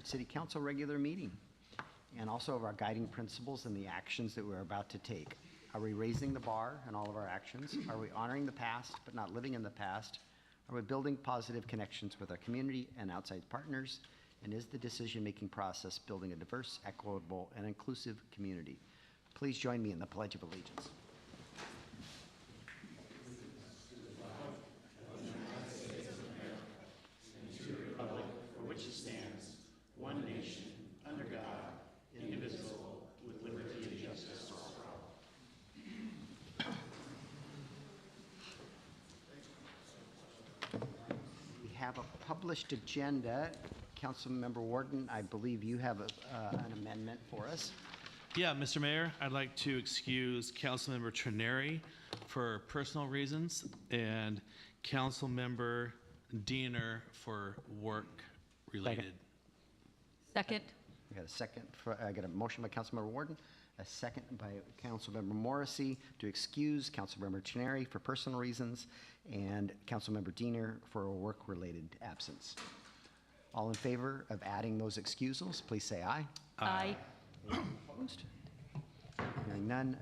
City Council regular meeting, and also of our guiding principles and the actions that we're about to take. Are we raising the bar in all of our actions? Are we honoring the past but not living in the past? Are we building positive connections with our community and outside partners? And is the decision-making process building a diverse, equitable, and inclusive community? Please join me in the Pledge of Allegiance. Have a published agenda. Councilmember Warden, I believe you have an amendment for us. Yeah, Mr. Mayor, I'd like to excuse Councilmember Trenary for personal reasons and Councilmember Diener for work related. Second. I got a second. I got a motion by Councilmember Warden, a second by Councilmember Morrissey to excuse Councilmember Trenary for personal reasons and Councilmember Diener for a work-related absence. All in favor of adding those excusals, please say aye. Aye. Opposed? Hearing none,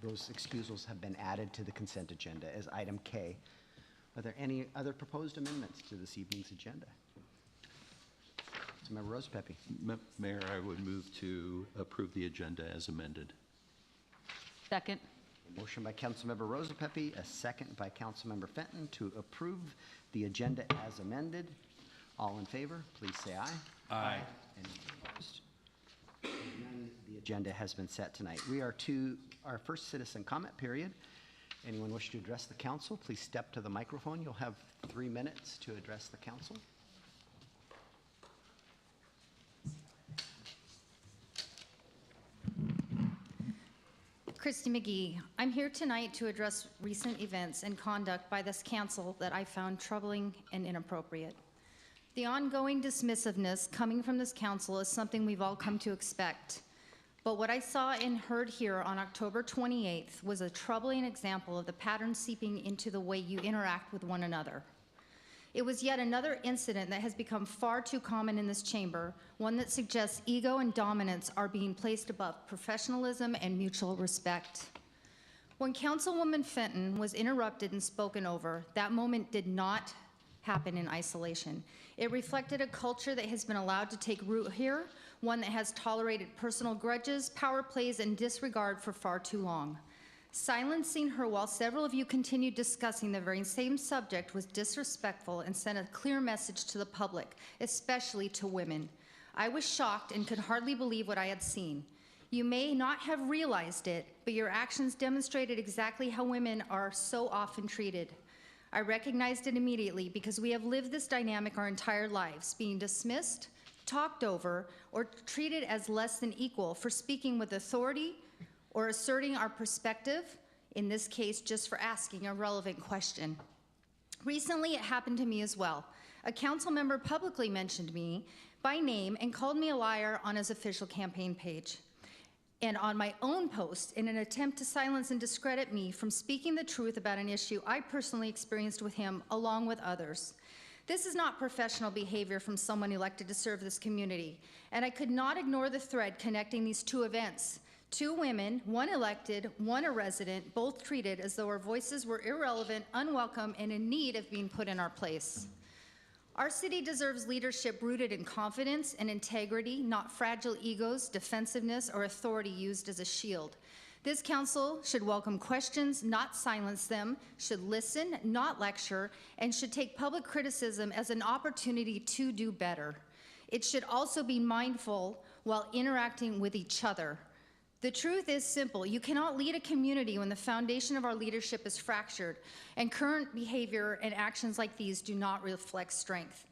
those excusals have been added to the consent agenda as item K. Are there any other proposed amendments to this evening's agenda? Councilmember Rosepepe. Mayor, I would move to approve the agenda as amended. Second. A motion by Councilmember Rosepepe, a second by Councilmember Fenton to approve the agenda as amended. All in favor, please say aye. Aye. Any opposed? None. The agenda has been set tonight. We are to our first citizen comment period. Anyone wish to address the council, please step to the microphone. You'll have 3 minutes to address the council. Christy McGee. I'm here tonight to address recent events and conduct by this council that I found troubling and inappropriate. The ongoing dismissiveness coming from this council is something we've all come to expect. But what I saw and heard here on October 28th was a troubling example of the pattern seeping into the way you interact with one another. It was yet another incident that has become far too common in this chamber, one that suggests ego and dominance are being placed above professionalism and mutual respect. When Councilwoman Fenton was interrupted and spoken over, that moment did not happen in isolation. It reflected a culture that has been allowed to take root here, one that has tolerated personal grudges, power plays, and disregard for far too long. Silencing her while several of you continued discussing the very same subject was disrespectful and sent a clear message to the public, especially to women. I was shocked and could hardly believe what I had seen. You may not have realized it, but your actions demonstrated exactly how women are so often treated. I recognized it immediately because we have lived this dynamic our entire lives, being dismissed, talked over, or treated as less than equal for speaking with authority or asserting our perspective, in this case, just for asking a relevant question. Recently, it happened to me as well. A council member publicly mentioned me by name and called me a liar on his official campaign page. And on my own post, in an attempt to silence and discredit me from speaking the truth about an issue I personally experienced with him, along with others. This is not professional behavior from someone elected to serve this community, and I could not ignore the thread connecting these two events. Two women, one elected, one a resident, both treated as though our voices were irrelevant, unwelcome, and in need of being put in our place. Our city deserves leadership rooted in confidence and integrity, not fragile egos, defensiveness, or authority used as a shield. This council should welcome questions, not silence them, should listen, not lecture, and should take public criticism as an opportunity to do better. It should also be mindful while interacting with each other. The truth is simple. You cannot lead a community when the foundation of our leadership is fractured, and current behavior and actions like these do not reflect strength.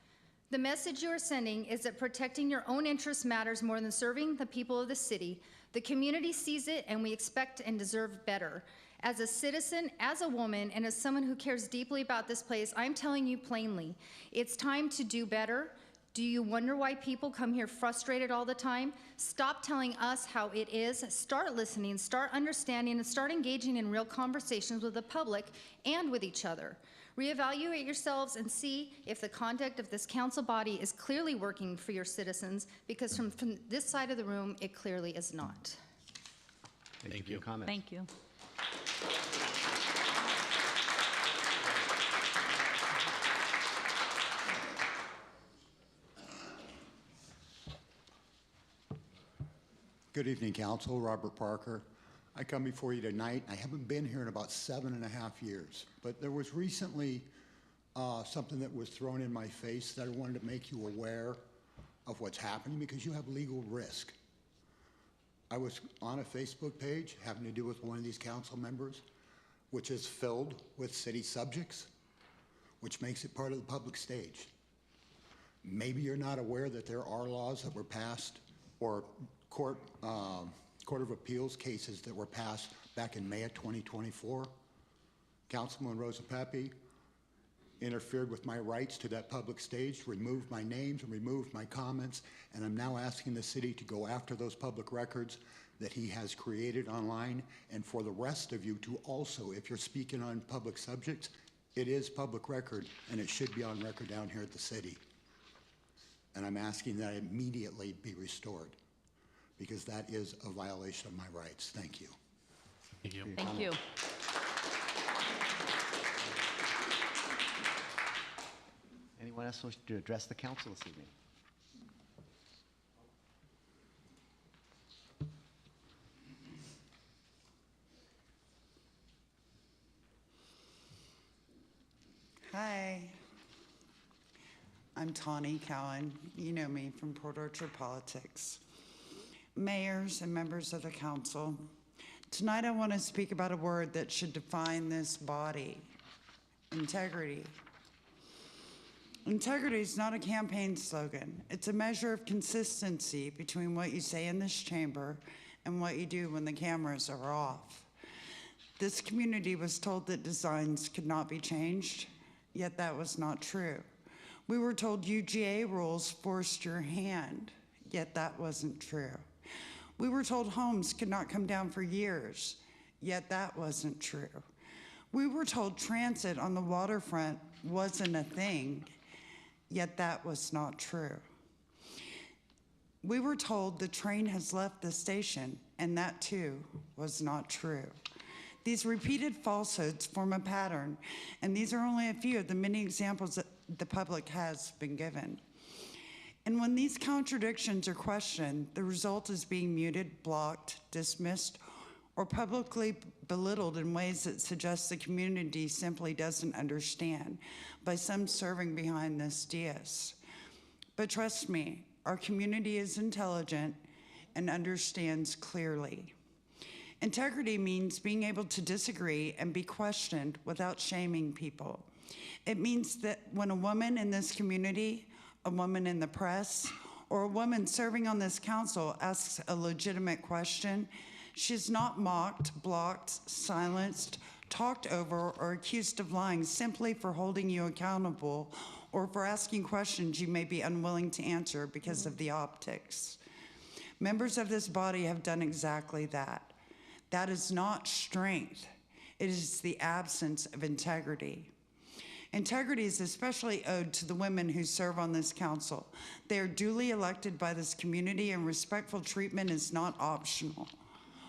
The message you are sending is that protecting your own interests matters more than serving the people of the city. The community sees it, and we expect and deserve better. As a citizen, as a woman, and as someone who cares deeply about this place, I'm telling you plainly, it's time to do better. Do you wonder why people come here frustrated all the time? Stop telling us how it is. Start listening, start understanding, and start engaging in real conversations with the public and with each other. Reevaluate yourselves and see if the conduct of this council body is clearly working for your citizens, because from this side of the room, it clearly is not. Thank you for your comments. Thank you. Good evening, Council. Robert Parker. I come before you tonight. I haven't been here in about 7.5 years, but there was recently something that was thrown in my face that I wanted to make you aware of what's happening, because you have legal risk. I was on a Facebook page having to do with one of these council members, which is filled with city subjects, which makes it part of the public stage. Maybe you're not aware that there are laws that were passed, or Court of Appeals cases that were passed back in May of 2024. Councilman Rosa Pepe interfered with my rights to that public stage, removed my names and removed my comments, and I'm now asking the city to go after those public records that he has created online, and for the rest of you to also, if you're speaking on public subjects, it is public record, and it should be on record down here at the city. And I'm asking that it immediately be restored, because that is a violation of my rights. Thank you. Thank you. Thank you. Anyone else wish to address the council this evening? Hi, I'm Tawny Cowan. You know me from Port Orchard politics. Mayors and members of the council, tonight I want to speak about a word that should define this body: integrity. Integrity is not a campaign slogan. It's a measure of consistency between what you say in this chamber and what you do when the cameras are off. This community was told that designs could not be changed, yet that was not true. We were told UGA rules forced your hand, yet that wasn't true. We were told homes could not come down for years, yet that wasn't true. We were told transit on the waterfront wasn't a thing, yet that was not true. We were told the train has left the station, and that too was not true. These repeated falsehoods form a pattern, and these are only a few of the many examples that the public has been given. And when these contradictions are questioned, the result is being muted, blocked, dismissed, or publicly belittled in ways that suggest the community simply doesn't understand, by some serving behind this dais. But trust me, our community is intelligent and understands clearly. Integrity means being able to disagree and be questioned without shaming people. It means that when a woman in this community, a woman in the press, or a woman serving on this council asks a legitimate question, she's not mocked, blocked, silenced, talked over, or accused of lying simply for holding you accountable or for asking questions you may be unwilling to answer because of the optics. Members of this body have done exactly that. That is not strength. It is the absence of integrity. Integrity is especially owed to the women who serve on this council. They are duly elected by this community, and respectful treatment is not optional.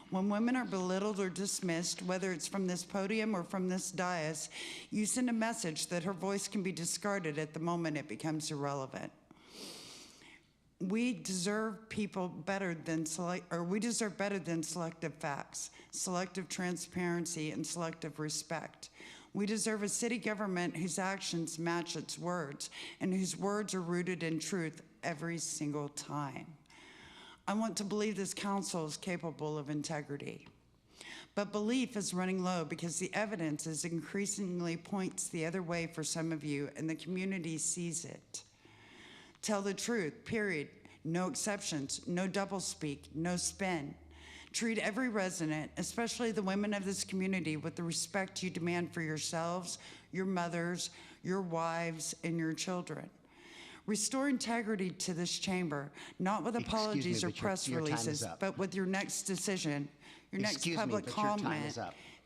When women are belittled or dismissed, whether it's from this podium or from this dais, you send a message that her voice can be discarded at the moment it becomes irrelevant. We deserve better than selective facts, selective transparency, and selective respect. We deserve a city government whose actions match its words, and whose words are rooted in truth every single time. I want to believe this council is capable of integrity. But belief is running low because the evidence is increasingly points the other way for some of you, and the community sees it. Tell the truth, period. No exceptions, no doublespeak, no spin. Treat every resident, especially the women of this community, with the respect you demand for yourselves, your mothers, your wives, and your children. Restore integrity to this chamber, not with apologies or press releases, but with your next decision, your next public comment,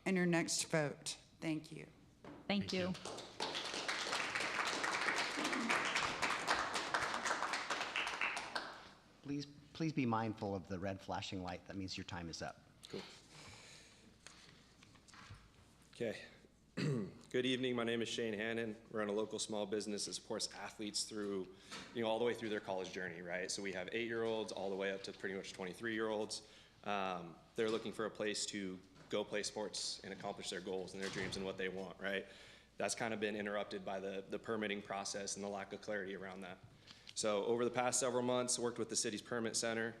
and your next vote. Thank you. Thank you. please be mindful of the red flashing light. That means your time is up. Cool. Okay. Good evening. My name is Shane Hannon. We're a local small business that supports athletes through, all the way through their college journey, right? So we have 8-year-olds all the way up to pretty much 23-year-olds. They're looking for a place to go play sports and accomplish their goals and their dreams and what they want, right? That's kind of been interrupted by the permitting process and the lack of clarity around that. So over the past several months, worked with the city's permit center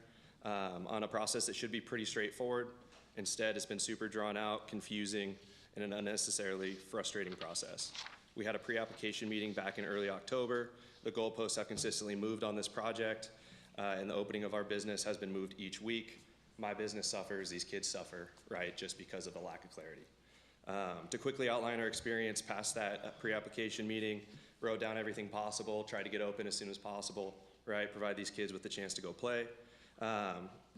on a process that should be pretty straightforward. Instead, it's been super drawn out, confusing, and an unnecessarily frustrating process. We had a pre-application meeting back in early October. The goalposts have consistently moved on this project, and the opening of our business has been moved each week. My business suffers, these kids suffer, right, just because of the lack of clarity. To quickly outline our experience past that pre-application meeting, wrote down everything possible, tried to get open as soon as possible, right, provide these kids with the chance to go play.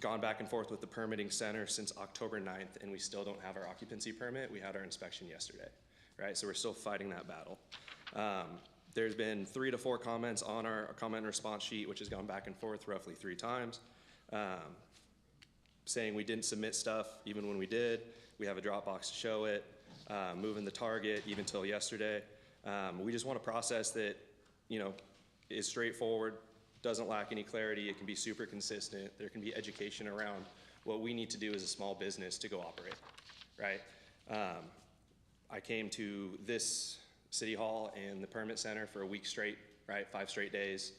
Gone back and forth with the permitting center since October 9th, and we still don't have our occupancy permit. We had our inspection yesterday, right? So we're still fighting that battle. There's been 3 to 4 comments on our comment and response sheet, which has gone back and forth roughly 3 times, saying we didn't submit stuff even when we did. We have a Dropbox to show it, moving the target even till yesterday. We just want a process that, is straightforward, doesn't lack any clarity. It can be super consistent. There can be education around what we need to do as a small business to go operate, right? I came to this city hall and the permit center for a week straight, right? 5 straight days.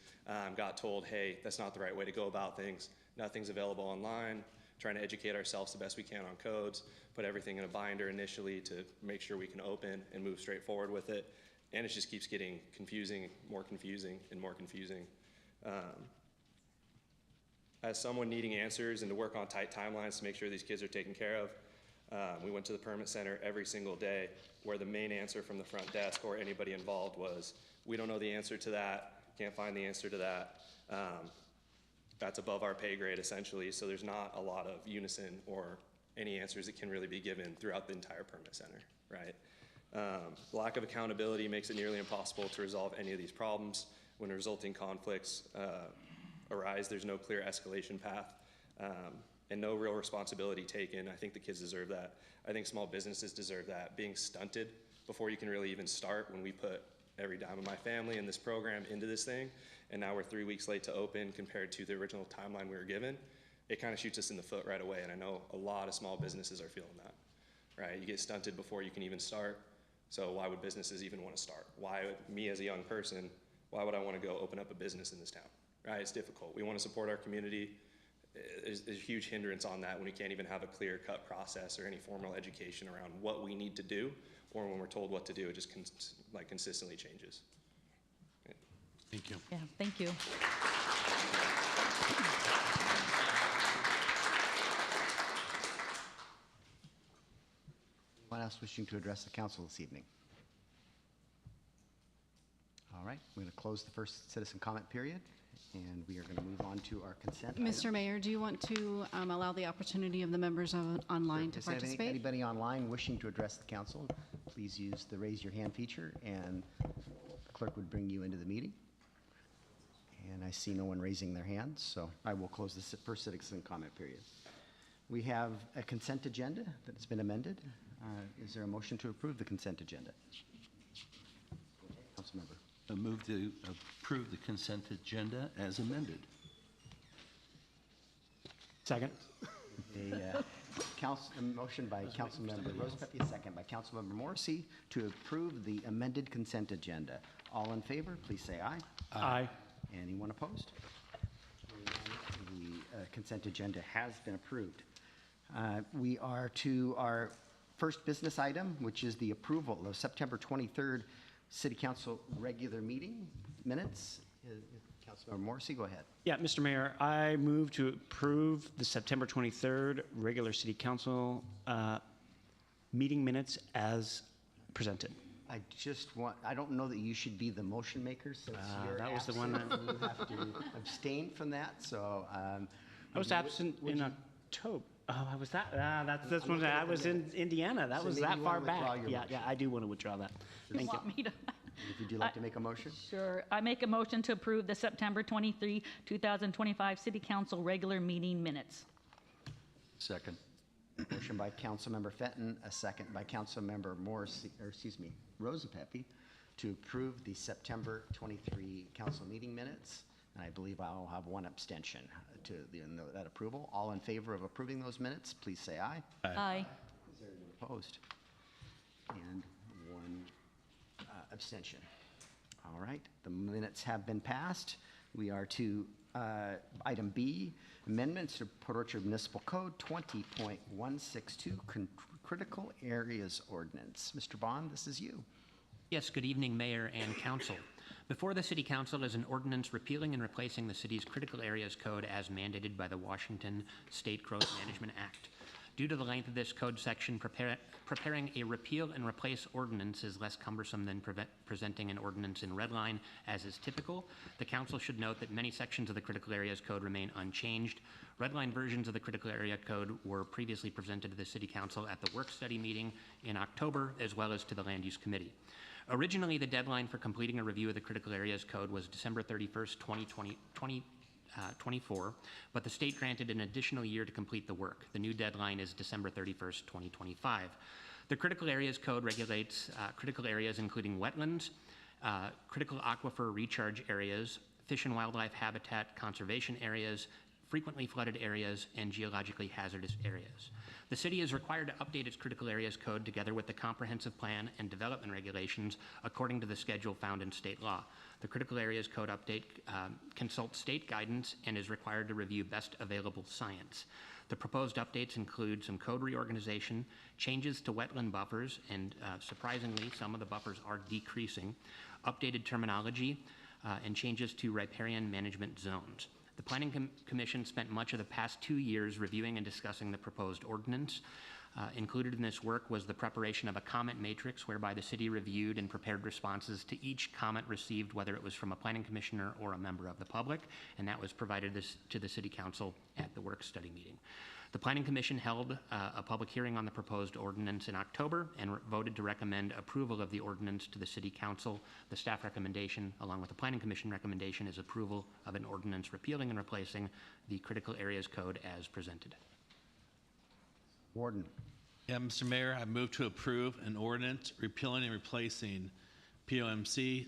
Got told, hey, that's not the right way to go about things. Nothing's available online. Trying to educate ourselves the best we can on codes, put everything in a binder initially to make sure we can open and move straight forward with it. And it just keeps getting confusing, and more confusing. As someone needing answers and to work on tight timelines to make sure these kids are taken care of, we went to the permit center every single day where the main answer from the front desk or anybody involved was, we don't know the answer to that, can't find the answer to that. That's above our pay grade essentially, so there's not a lot of unison or any answers that can really be given throughout the entire permit center, right? Lack of accountability makes it nearly impossible to resolve any of these problems. When resulting conflicts arise, there's no clear escalation path and no real responsibility taken. I think the kids deserve that. I think small businesses deserve that. Being stunted before you can really even start when we put every dime of my family and this program into this thing, and now we're 3 weeks late to open compared to the original timeline we were given, it kind of shoots us in the foot right away, and I know a lot of small businesses are feeling that, right? You get stunted before you can even start, so why would businesses even want to start? Why would, me as a young person, why would I want to go open up a business in this town, right? It's difficult. We want to support our community. There's a huge hindrance on that when we can't even have a clear-cut process or any formal education around what we need to do, or when we're told what to do, it just consistently changes. Thank you. Yeah, thank you. Anyone else wishing to address the council this evening? All right, we're going to close the first citizen comment period, and we are going to move on to our consent Mr. item. Mayor, do you want to allow the opportunity of the members of online to Does there participate? anybody online wishing to address the council, please use the raise your hand feature, and the clerk would bring you into the meeting. And I see no one raising their hands, so I will close the first citizen comment period. We have a consent agenda that has been amended. Is there a motion to approve the consent agenda? Councilmember. I move to approve the consent agenda as amended. Second. A motion by Councilmember Rosepelli, a second by Councilmember Morrissey to approve the amended consent agenda. All in favor, please say aye. Aye. Anyone opposed? The consent agenda has been approved. We are to our first business item, which is the approval of September 23rd City Council regular meeting minutes. Councilmember Morrissey, go ahead. Yeah, Mr. Mayor, I move to approve the September 23rd regular City Council meeting minutes as presented. I don't know that you should be the motion maker since you're that was the absent. one that- You have to abstain from that, so. I was absent in October. Oh, I was that. That's when looking I at was the in Indiana. That So was maybe that you far wanna withdraw back. your Yeah, motion. yeah, I do want to withdraw that. You Thank you. want me to? Would you like to make a motion? Sure. I make a motion to approve the September 23, 2025 City Council regular meeting minutes. Second. Motion by Councilmember Fenton, a second by Councilmember Rosa Pepe, to approve the September 23 council meeting minutes. And I believe I'll have one abstention to that approval. All in favor of approving those minutes, please say aye. Aye. Is there anyone opposed? And one abstention. All right, the minutes have been passed. We are to item B, amendments to Port Orchard Municipal Code 20.162, Critical Areas Ordinance. Mr. Bond, this is you. Yes, good evening, Mayor and Council. Before the City Council is an ordinance repealing and replacing the city's Critical Areas Code as mandated by the Washington State Growth Management Act. Due to the length of this code section, preparing a repeal and replace ordinance is less cumbersome than presenting an ordinance in red line, as is typical. The Council should note that many sections of the Critical Areas Code remain unchanged. Red line versions of the Critical Area Code were previously presented to the City Council at the work study meeting in October, as well as to the Land Use Committee. Originally, the deadline for completing a review of the Critical Areas Code was December 31st, 2024, but the state granted an additional year to complete the work. The new deadline is December 31st, 2025. The Critical Areas Code regulates critical areas including wetlands, critical aquifer recharge areas, fish and wildlife habitat conservation areas, frequently flooded areas, and geologically hazardous areas. The city is required to update its Critical Areas Code together with the Comprehensive Plan and Development Regulations according to the schedule found in state law. The Critical Areas Code update consults state guidance and is required to review best available science. The proposed updates include some code reorganization, changes to wetland buffers, and surprisingly, some of the buffers are decreasing, updated terminology, and changes to riparian management zones. The Planning Commission spent much of the past 2 years reviewing and discussing the proposed ordinance. Included in this work was the preparation of a comment matrix whereby the city reviewed and prepared responses to each comment received, whether it was from a planning commissioner or a member of the public, and that was provided to the City Council at the work study meeting. The Planning Commission held a public hearing on the proposed ordinance in October and voted to recommend approval of the ordinance to the City Council. The staff recommendation, along with the Planning Commission recommendation, is approval of an ordinance repealing and replacing the Critical Areas Code as presented. Warden. Yeah, Mr. Mayor, I move to approve an ordinance repealing and replacing POMC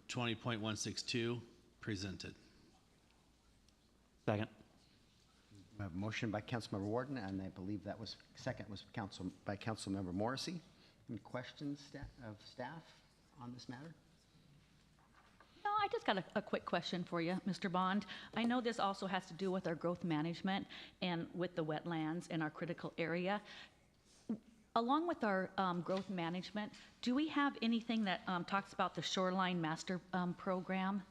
20.162 presented. Second. We have a motion by Councilmember Warden, and I believe that was second was by Councilmember Morrissey. Any questions of staff on this matter? No, I just got a quick question for you, Mr. Bond. I know this also has to do with our growth management and with the wetlands in our critical area. Along with our growth management, do we have anything that talks about the Shoreline Master Program?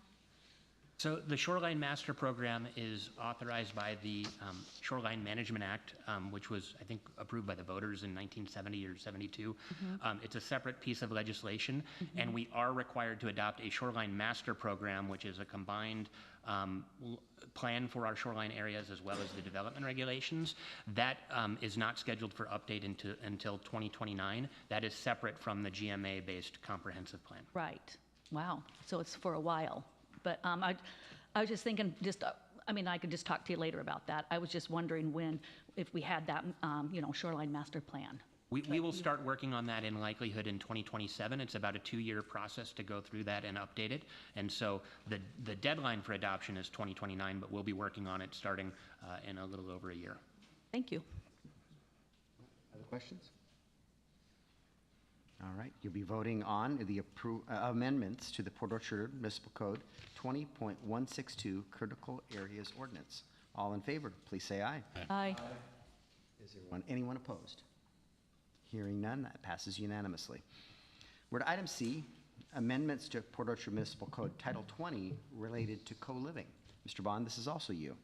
So the Shoreline Master Program is authorized by the Shoreline Management Act, which was, I think, approved by the voters in 1970 or 72. It's a separate piece of legislation, and we are required to adopt a Shoreline Master Program, which is a combined plan for our shoreline areas as well as the development regulations. That is not scheduled for update until 2029. That is separate from the GMA-based comprehensive plan. Right. Wow. So it's for a while. But I was just thinking, I mean, I could just talk to you later about that. I was just wondering if we had that, Shoreline Master Plan. We will start working on that in likelihood in 2027. It's about a 2-year process to go through that and update it. And so the deadline for adoption is 2029, but we'll be working on it starting in a little over a year. Thank you. Other questions? All right, you'll be voting on the amendments to the Port Orchard Municipal Code 20.162 Critical Areas Ordinance. All in favor, please say aye. Aye. Is there anyone opposed? Hearing none, that passes unanimously. We're to item C, amendments to Port Orchard Municipal Code Title 20 related to co-living. Mr. Bond, this is also you.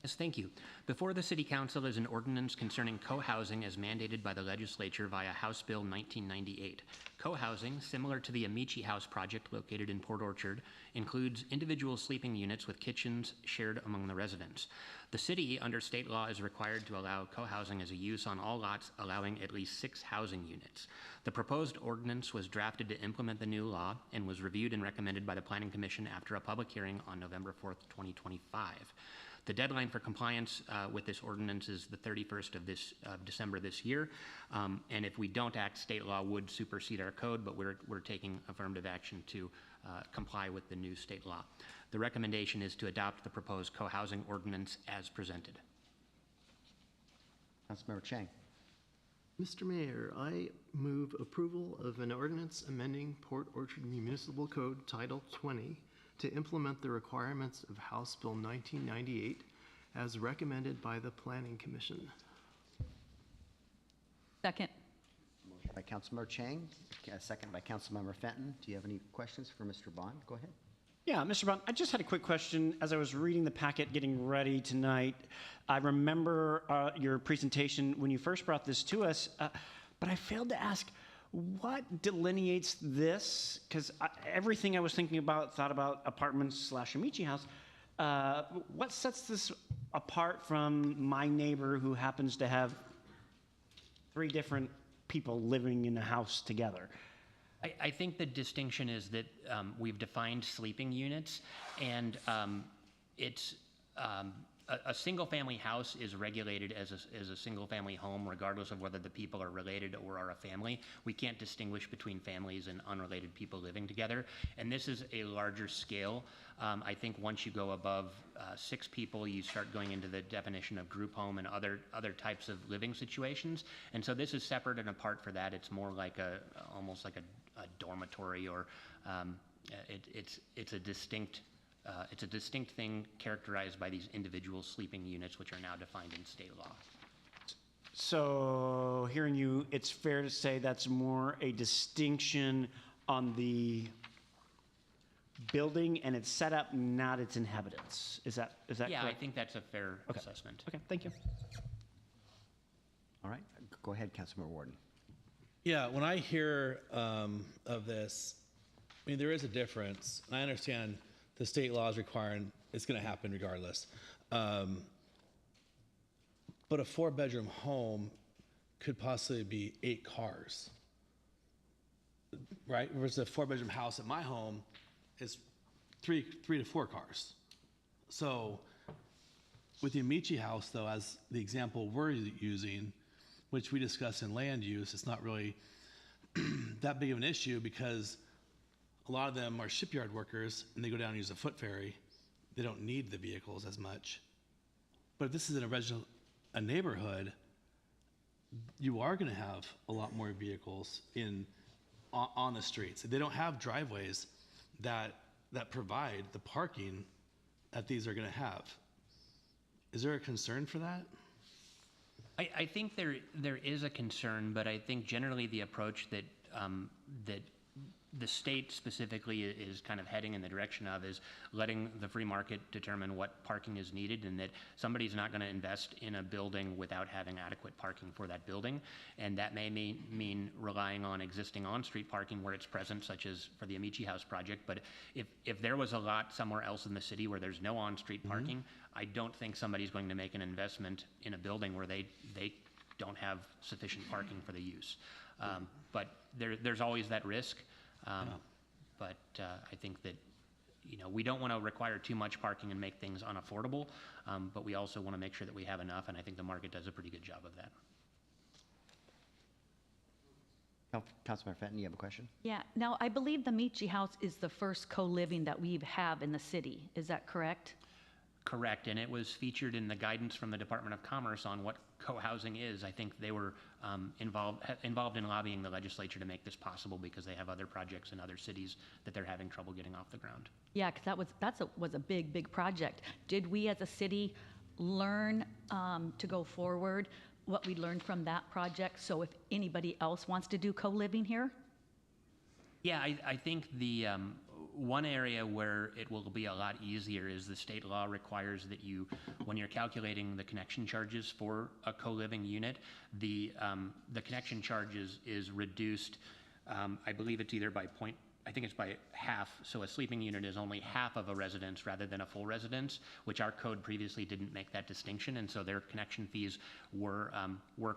Yes, thank you. Before the City Council is an ordinance concerning co-housing as mandated by the legislature via House Bill 1998. Co-housing, similar to the Amici House project located in Port Orchard, includes individual sleeping units with kitchens shared among the residents. The city, under state law, is required to allow co-housing as a use on all lots allowing at least 6 housing units. The proposed ordinance was drafted to implement the new law and was reviewed and recommended by the Planning Commission after a public hearing on November 4th, 2025. The deadline for compliance with this ordinance is the 31st of December this year, and if we don't act, state law would supersede our code, but we're taking affirmative action to comply with the new state law. The recommendation is to adopt the proposed co-housing ordinance as presented. Councilmember Chang. Mr. Mayor, I move approval of an ordinance amending Port Orchard Municipal Code Title 20 to implement the requirements of House Bill 1998 as recommended by the Planning Commission. Second. Motion by Councilmember Chang, second by Councilmember Fenton. Do you have any questions for Mr. Bond? Go ahead. Yeah, Mr. Bond, I just had a quick question. As I was reading the packet, getting ready tonight, I remember your presentation when you first brought this to us, but I failed to ask, what delineates this? Because everything I was thinking about, thought about apartments / Amici House. What sets this apart from my neighbor who happens to have 3 different people living in a house together? I think the distinction is that we've defined sleeping units, and it's a single-family house is regulated as a single-family home, regardless of whether the people are related or are a family. We can't distinguish between families and unrelated people living together, and this is a larger scale. I think once you go above 6 people, you start going into the definition of group home and other types of living situations. And so this is separate and apart for that. It's more like almost like a dormitory, or it's a distinct thing characterized by these individual sleeping units, which are now defined in state law. So, hearing you, it's fair to say that's more a distinction on the building and its setup, not its inhabitants. Is that correct? Yeah, I think that's a fair assessment. Okay, thank you. All right, go ahead, Councilmember Warden. Yeah, when I hear of this, I mean, there is a difference. And I understand the state law is requiring it's going to happen regardless. But a 4-bedroom home could possibly be 8 cars, right? Versus a 4-bedroom house at my home is 3 to 4 cars. So with the Amici house, though, as the example we're using, which we discuss in land use, it's not really that big of an issue because a lot of them are shipyard workers and they go down and use a foot ferry. They don't need the vehicles as much. But if this is in a neighborhood, you are going to have a lot more vehicles on the streets. They don't have driveways that provide the parking that these are going to have. Is there a concern for that? I think there is a concern, but I think generally the approach that the state specifically is kind of heading in the direction of is letting the free market determine what parking is needed, and that somebody's not going to invest in a building without having adequate parking for that building. And that may mean relying on existing on-street parking where it's present, such as for the Amici House project. But if there was a lot somewhere else in the city where there's no on-street parking, I don't think somebody's going to make an investment in a building where they don't have sufficient parking for the use. But there's always that risk. But I think that, we don't want to require too much parking and make things unaffordable, but we also want to make sure that we have enough, and I think the market does a pretty good job of that. Councilmember Fenton, you have a question? Yeah, now I believe the Amici House is the first co-living that we have in the city. Is that correct? Correct, and it was featured in the guidance from the Department of Commerce on what co-housing is. I think they were involved in lobbying the legislature to make this possible because they have other projects in other cities that they're having trouble getting off the ground. Yeah, because that was a big project. Did we as a city learn to go forward what we learned from that project? So if anybody else wants to do co-living here? Yeah, I think one area where it will be a lot easier is the state law requires that you, when you're calculating the connection charges for a co-living unit, the connection charges is reduced, I believe it's either by I think it's by half, so a sleeping unit is only half of a residence rather than a full residence, which our code previously didn't make that distinction, and so their connection fees were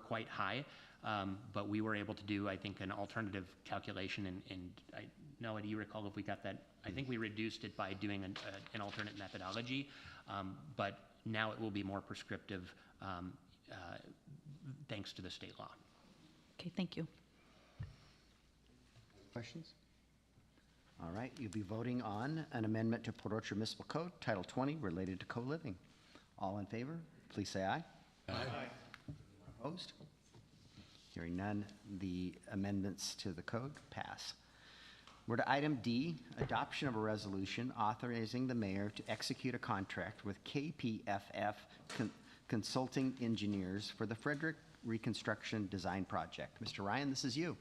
quite high. But we were able to do, I think, an alternative calculation, and Noah, do you recall if we got that? I think we reduced it by doing an alternate methodology, but now it will be more prescriptive thanks to the state law. Okay, thank you. Questions? All right, you'll be voting on an amendment to Port Orchard Municipal Code, Title 20, related to co-living. All in favor, please say aye. Aye. Opposed? Hearing none, the amendments to the code pass. We're to item D, adoption of a resolution authorizing the mayor to execute a contract with KPFF Consulting Engineers for the Frederick Reconstruction Design Project. Mr. Ryan, this is you.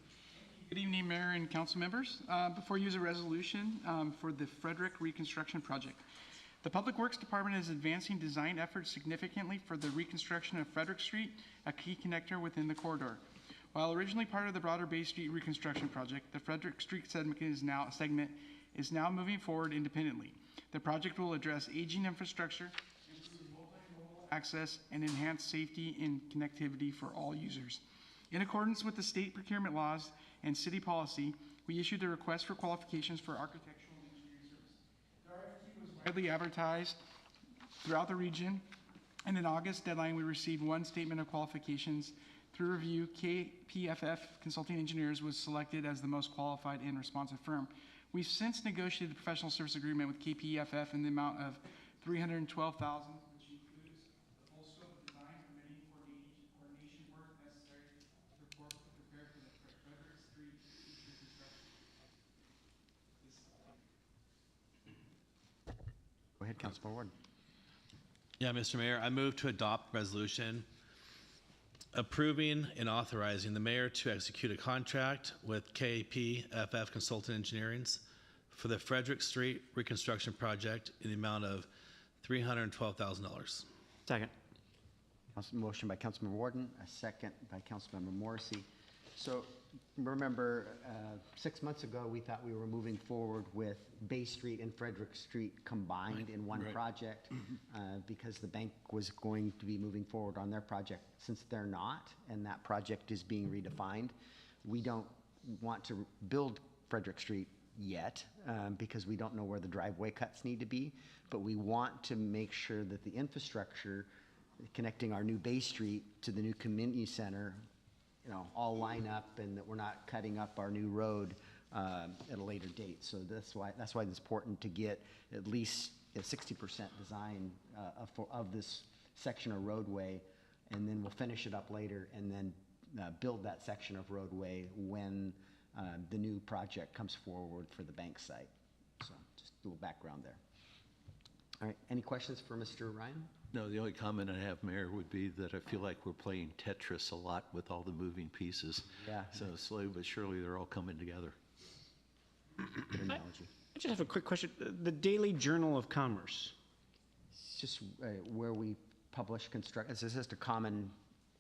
Good evening, Mayor and council members. Before you use a resolution for the Frederick Reconstruction Project. The Public Works Department is advancing design efforts significantly for the reconstruction of Frederick Street, a key connector within the corridor. While originally part of the broader Bay Street Reconstruction Project, the Frederick Street segment is now moving forward independently. The project will address aging infrastructure, improve multimodal access, and enhance safety and connectivity for all users. In accordance with the state procurement laws and city policy, we issued a request for qualifications for architectural and engineering services. The RFQ was widely advertised throughout the region, and in August deadline, we received one statement of qualifications. Through review, KPFF Consulting Engineers was selected as the most qualified and responsive firm. We've since negotiated a professional service agreement with KPFF in the amount of $312,000, which includes the full scope of design, permitting, coordination work necessary to prepare for the Frederick Street reconstruction. Go ahead, Councilman Warden. Yeah, Mr. Mayor, I move to adopt resolution approving and authorizing the mayor to execute a contract with KPFF Consultant Engineering for the Frederick Street Reconstruction Project in the amount of $312,000. Second. Motion by Councilmember Warden, a second by Councilmember Morrissey. So remember, 6 months ago, we thought we were moving forward with Bay Street and Frederick Street combined in one project because the bank was going to be moving forward on their project. Since they're not, and that project is being redefined, we don't want to build Frederick Street yet because we don't know where the driveway cuts need to be, but we want to make sure that the infrastructure connecting our new Bay Street to the new community center, all line up, and that we're not cutting up our new road at a later date. So that's why it's important to get at least a 60% design of this section of roadway, and then we'll finish it up later and then build that section of roadway when the new project comes forward for the bank site. So just a little background there. All right, any questions for Mr. Ryan? No, the only comment I have, Mayor, would be that I feel like we're playing Tetris a lot with all the moving pieces. Yeah. So slowly but surely, they're all coming together. Good analogy. I just have a quick question. The Daily Journal of Commerce. It's just where we publish construct. It's just a common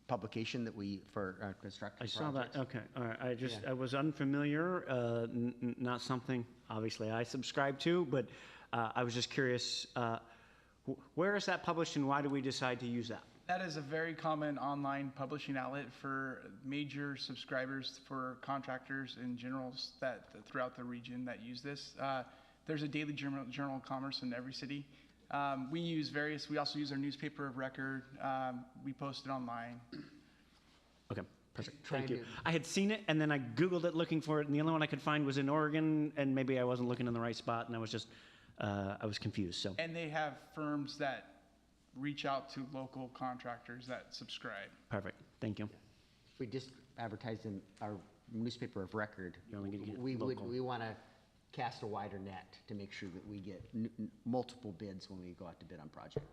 publication that we for construction. I saw projects. that. Okay. All right. Yeah. I was unfamiliar. Not something obviously I subscribe to, but I was just curious. Where is that published, and why do we decide to use that? That is a very common online publishing outlet for major subscribers, for contractors and generals that throughout the region that use this. There's a daily journal of commerce in every city. We also use our newspaper of record. We post it online. Okay, perfect. Thank you. I had seen it, and then I Googled it looking for it, and the only one I could find was in Oregon, and maybe I wasn't looking in the right spot, and I was just, I was confused, so. And they have firms that reach out to local contractors that subscribe. Perfect, thank you. If we just advertise in our newspaper of record, You're only gonna get we local. want to cast a wider net to make sure that we get multiple bids when we go out to bid on projects.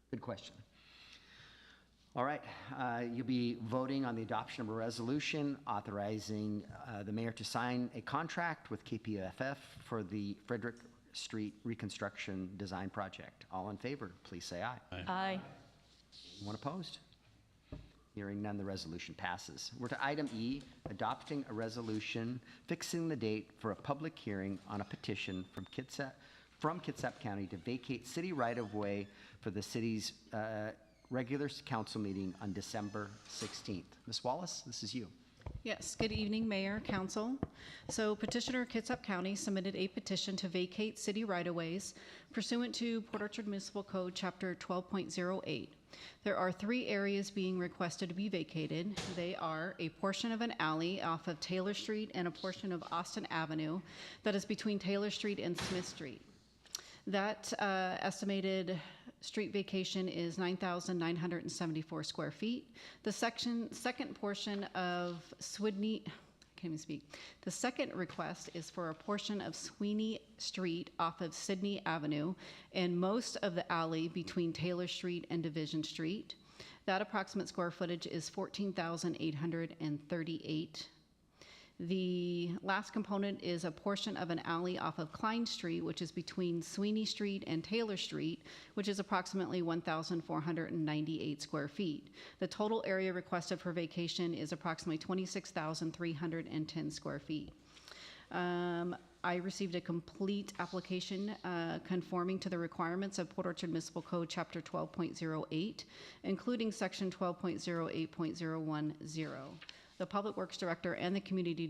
Good question. All right, you'll be voting on the adoption of a resolution authorizing the mayor to sign a contract with KPFF for the Frederick Street Reconstruction Design Project. All in favor, please say aye. Aye. Anyone opposed? Hearing none, the resolution passes. We're to item E, adopting a resolution fixing the date for a public hearing on a petition from Kitsap County to vacate city right-of-way for the city's regular council meeting on December 16th. Ms. Wallace, this is you. Yes, good evening, Mayor, Council. So petitioner Kitsap County submitted a petition to vacate city right-of-ways pursuant to Port Orchard Municipal Code, Chapter 12.08. There are 3 areas being requested to be vacated. They are a portion of an alley off of Taylor Street and a portion of Austin Avenue that is between Taylor Street and Smith Street. That estimated street vacation is 9,974 square feet. The second portion of Sweeney, I can't even speak. The second request is for a portion of Sweeney Street off of Sydney Avenue and most of the alley between Taylor Street and Division Street. That approximate square footage is 14,838. The last component is a portion of an alley off of Klein Street, which is between Sweeney Street and Taylor Street, which is approximately 1,498 square feet. The total area requested for vacation is approximately 26,310 square feet. I received a complete application conforming to the requirements of Port Orchard Municipal Code, Chapter 12.08, including Section 12.08.010. The Public Works Director and the Community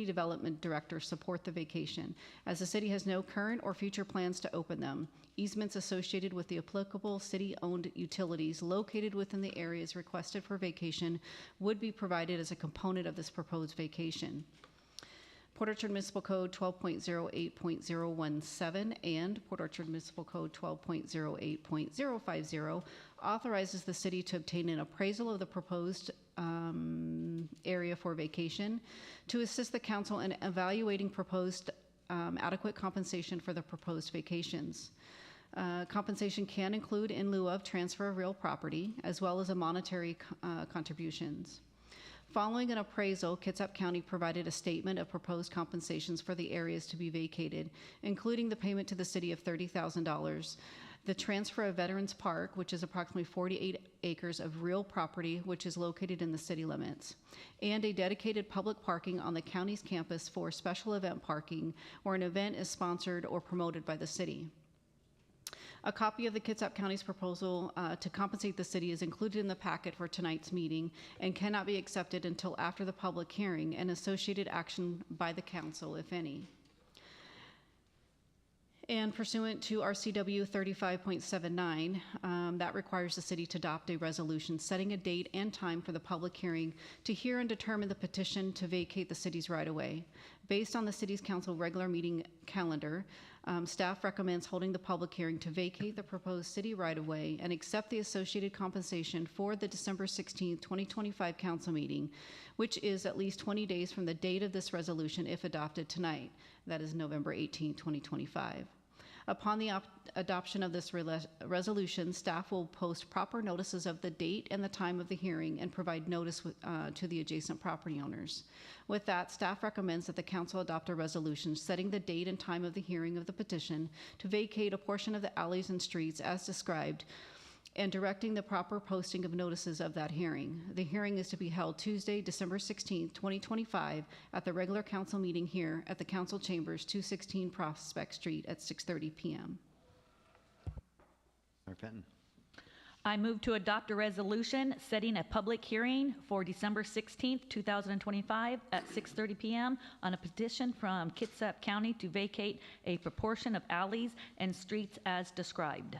Development Director support the vacation, as the city has no current or future plans to open them. Easements associated with the applicable city-owned utilities located within the areas requested for vacation would be provided as a component of this proposed vacation. Port Orchard Municipal Code 12.08.017 and Port Orchard Municipal Code 12.08.050 authorizes the city to obtain an appraisal of the proposed area for vacation, to assist the council in evaluating proposed adequate compensation for the proposed vacations. Compensation can include in lieu of transfer of real property, as well as a monetary contributions. Following an appraisal, Kitsap County provided a statement of proposed compensations for the areas to be vacated, including the payment to the city of $30,000, the transfer of Veterans Park, which is approximately 48 acres of real property, which is located in the city limits, and a dedicated public parking on the county's campus for special event parking, where an event is sponsored or promoted by the city. A copy of the Kitsap County's proposal to compensate the city is included in the packet for tonight's meeting and cannot be accepted until after the public hearing and associated action by the council, if any. And pursuant to RCW 35.79, that requires the city to adopt a resolution setting a date and time for the public hearing to hear and determine the petition to vacate the city's right-of-way. Based on the city's council regular meeting calendar, staff recommends holding the public hearing to vacate the proposed city right-of-way and accept the associated compensation for the December 16, 2025 council meeting, which is at least 20 days from the date of this resolution if adopted tonight. That is November 18, 2025. Upon the adoption of this resolution, staff will post proper notices of the date and the time of the hearing and provide notice to the adjacent property owners. With that, staff recommends that the council adopt a resolution setting the date and time of the hearing of the petition to vacate a portion of the alleys and streets as described and directing the proper posting of notices of that hearing. The hearing is to be held Tuesday, December 16, 2025, at the regular council meeting here at the council chambers, 216 Prospect Street at 6:30 p.m. Mayor Fenton. I move to adopt a resolution setting a public hearing for December 16th, 2025 at 6:30 p.m. on a petition from Kitsap County to vacate a proportion of alleys and streets as described.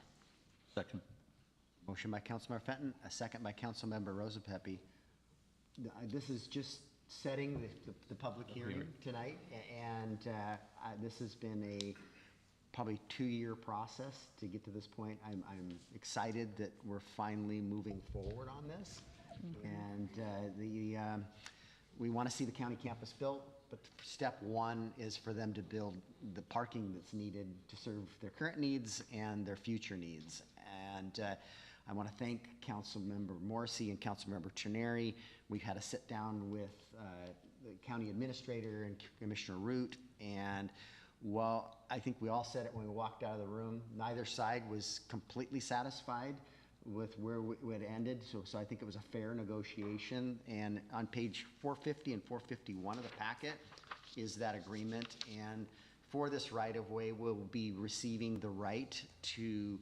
Second. Motion by Councilmember Fenton, a second by Councilmember Rosapepe. This is just setting the public hearing tonight, and this has been a probably 2-year process to get to this point. I'm excited that we're finally moving forward on this, and we want to see the county campus built, but step one is for them to build the parking that's needed to serve their current needs and their future needs. And I want to thank Councilmember Morrissey and Councilmember Trenary. We've had a sit down with the county administrator and Commissioner Root, and well, I think we all said it when we walked out of the room. Neither side was completely satisfied with where it ended, so I think it was a fair negotiation. And on page 450 and 451 of the packet is that agreement. And for this right-of-way, we'll be receiving the right to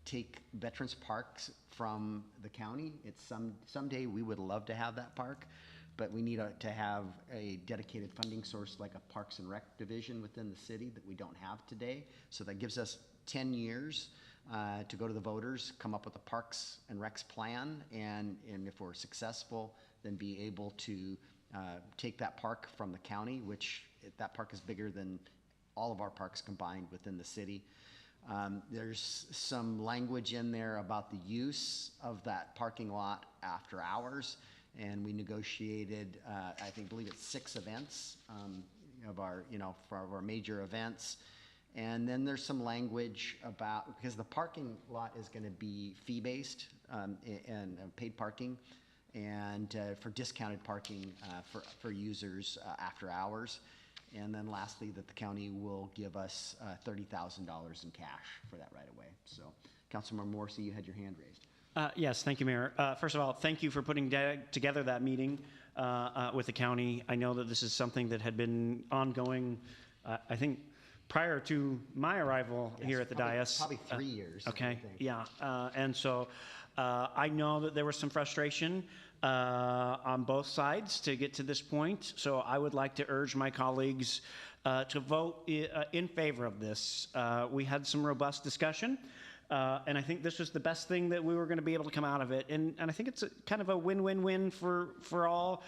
take Veterans Parks from the county. It's someday we would love to have that park, but we need to have a dedicated funding source like a Parks and Rec division within the city that we don't have today. So that gives us 10 years to go to the voters, come up with a Parks and Recs plan, and if we're successful, then be able to take that park from the county, which that park is bigger than all of our parks combined within the city. There's some language in there about the use of that parking lot after hours, and we negotiated, I believe it's 6 events of our, for our major events. And then there's some language about, because the parking lot is going to be fee-based and paid parking, and for discounted parking for users after hours. And then lastly, that the county will give us $30,000 in cash for that right away. So, Councilmember Morrissey, you had your hand raised. Yes, thank you, Mayor. First of all, thank you for putting together that meeting with the county. I know that this is something that had been ongoing, I think, prior to my arrival here at the dais. Probably 3 years. Okay, yeah. And so I know that there was some frustration on both sides to get to this point. So I would like to urge my colleagues to vote in favor of this. We had some robust discussion. And I think this was the best thing that we were going to be able to come out of it. And I think it's kind of a win-win-win for all.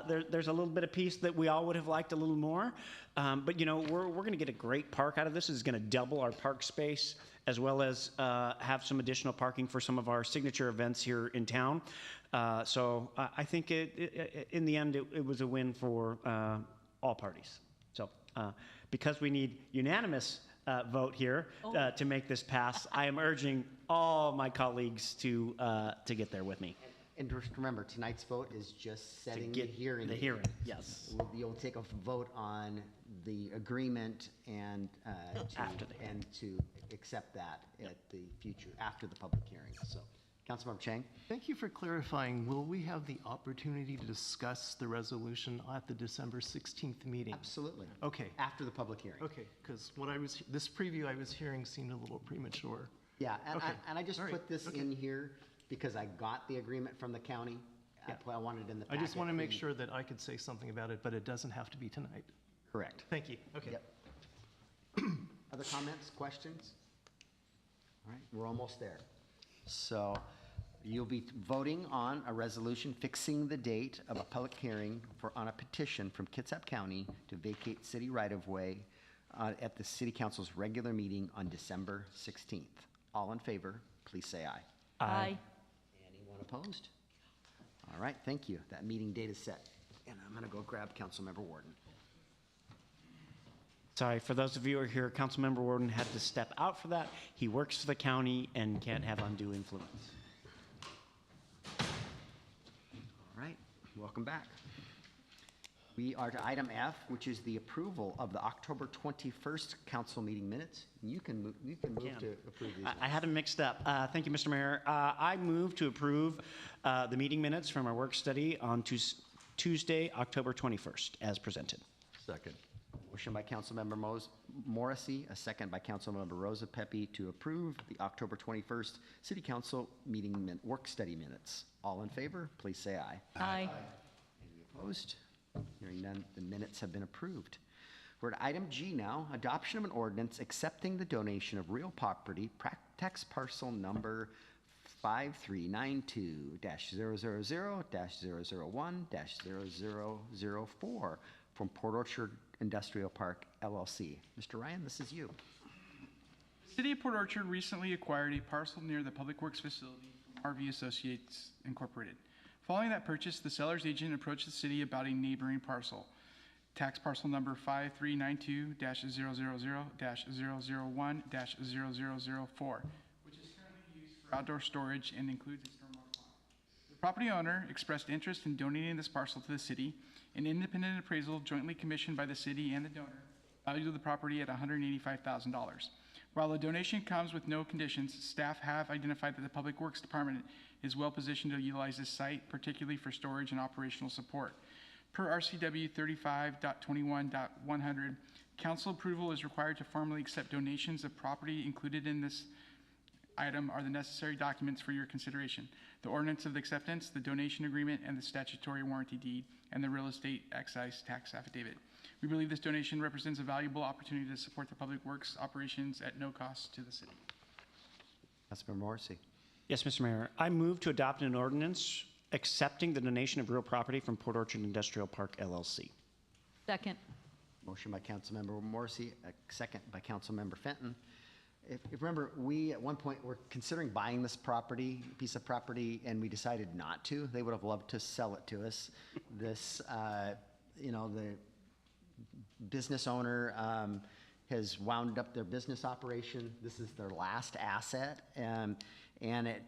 There's a little bit of piece that we all would have liked a little more. But, we're going to get a great park out of this. It's going to double our park space, as well as have some additional parking for some of our signature events here in town. So I think in the end, it was a win for all parties. So because we need unanimous vote here to make this pass, I am urging all my colleagues to get there with me. And just remember, tonight's vote is just setting the hearing. The hearing, yes. You'll take a vote on the agreement and to accept that at the future, after the public hearing. So, Councilmember Chang? Thank you for clarifying. Will we have the opportunity to discuss the resolution at the December 16th meeting? Absolutely. Okay. After the public hearing. Okay, because this preview I was hearing seemed a little premature. Yeah, and, Okay. I just All right. put this in here because I got the agreement from the county. Yeah. I wanted it in the I packet. just want to make sure that I could say something about it, but it doesn't have to be tonight. Correct. Thank you. Okay. Yep. Other comments, questions? All right, we're almost there. So you'll be voting on a resolution fixing the date of a public hearing on a petition from Kitsap County to vacate city right-of-way at the City Council's regular meeting on December 16th. All in favor, please say aye. Aye. Anyone opposed? All right, thank you. That meeting date is set. And I'm going to go grab Councilmember Warden. Sorry, for those of you who are here, Councilmember Warden had to step out for that. He works for the county and can't have undue influence. All right, welcome back. We are to item F, which is the approval of the October 21st council meeting minutes. You can move to approve these. I had them mixed up. Thank you, Mr. Mayor. I move to approve the meeting minutes from our work study on Tuesday, October 21st, as presented. Second. Motion by Councilmember Morrissey, a second by Councilmember Rosa Pepe to approve the October 21st City Council meeting work study minutes. All in favor, please say aye. Aye. Any opposed? Hearing none, the minutes have been approved. We're at item G now, adoption of an ordinance accepting the donation of real property, tax parcel number 5392-000-001-0004 from Port Orchard Industrial Park LLC. Mr. Ryan, this is you. The City of Port Orchard recently acquired a parcel near the Public Works facility from RV Associates Incorporated. Following that purchase, the seller's agent approached the city about a neighboring parcel, tax parcel number 5392-000-001-0004, which is currently used for outdoor storage and includes a stormwater pond. The property owner expressed interest in donating this parcel to the city. An independent appraisal jointly commissioned by the city and the donor valued the property at $185,000. While the donation comes with no conditions, staff have identified that the Public Works Department is well positioned to utilize this site, particularly for storage and operational support. Per RCW 35.21.100, council approval is required to formally accept donations of property. Included in this item are the necessary documents for your consideration: the ordinance of the acceptance, the donation agreement, and the statutory warranty deed, and the real estate excise tax affidavit. We believe this donation represents a valuable opportunity to support the Public Works operations at no cost to the city. Councilmember Morrissey. Yes, Mr. Mayor. I move to adopt an ordinance accepting the donation of real property from Port Orchard Industrial Park LLC. Second. Motion by Councilmember Morrissey, a second by Councilmember Fenton. If you remember, we at one point were considering buying this piece of property, and we decided not to. They would have loved to sell it to us. This, the business owner has wound up their business operation. This is their last asset, and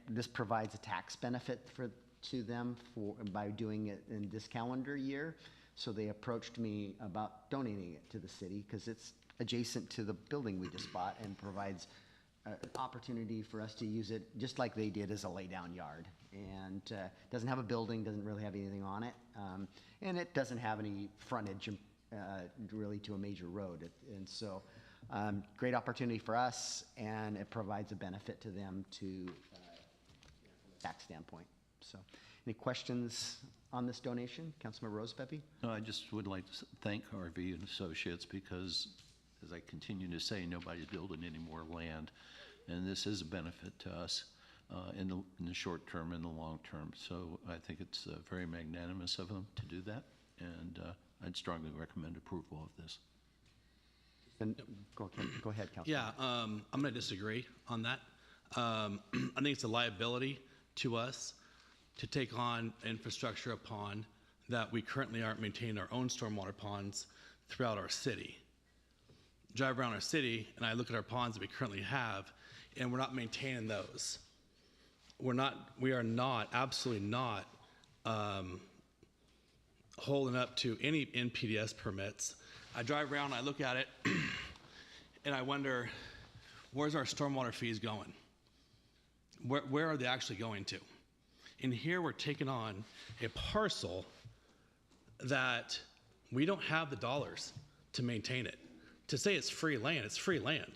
this provides a tax benefit to them by doing it in this calendar year. So they approached me about donating it to the city because it's adjacent to the building we just bought and provides an opportunity for us to use it just like they did as a laydown yard. And doesn't have a building, doesn't really have anything on it, and it doesn't have any frontage really to a major road. And so great opportunity for us, and it provides a benefit to them from a tax standpoint. So any questions on this donation? Councilmember Rose Pepe? No, I just would like to thank RV and Associates because, as I continue to say, nobody's building any more land, and this is a benefit to us in the short term and the long term. So I think it's very magnanimous of them to do that, and I'd strongly recommend approval of this. And go ahead, Councilmember. Yeah, I'm going to disagree on that. I think it's a liability to us to take on infrastructure a pond that we currently aren't maintaining our own stormwater ponds throughout our city. Drive around our city and I look at our ponds that we currently have, and we're not maintaining those. We are not, absolutely not holding up to any NPDES permits. I drive around, I look at it, and I wonder, where's our stormwater fees going? Where are they actually going to? And here we're taking on a parcel that we don't have the dollars to maintain it. To say it's free land, it's free land,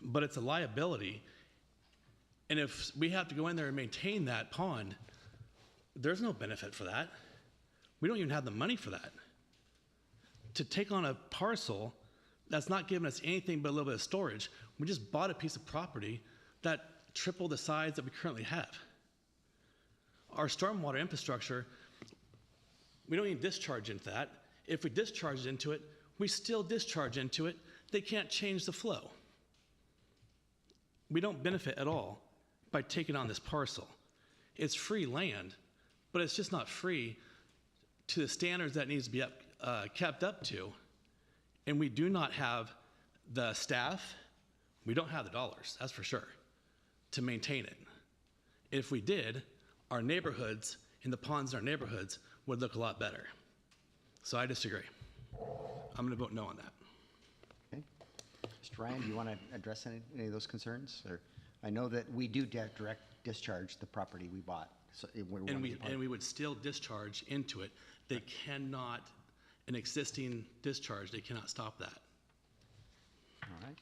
but it's a liability. And if we have to go in there and maintain that pond, there's no benefit for that. We don't even have the money for that. To take on a parcel that's not giving us anything but a little bit of storage, we just bought a piece of property that tripled the size that we currently have. Our stormwater infrastructure, we don't even discharge into that. If we discharge into it, we still discharge into it. They can't change the flow. We don't benefit at all by taking on this parcel. It's free land, but it's just not free to the standards that needs to be kept up to. And we do not have the staff, we don't have the dollars, that's for sure, to maintain it. If we did, our neighborhoods and the ponds in our neighborhoods would look a lot better. So I disagree. I'm going to vote no on that. Okay. Mr. Ryan, do you want to address any of those concerns? Or I know that we do direct discharge the property we bought. So and we would still discharge into it. They cannot, an existing discharge, they cannot stop that. All right.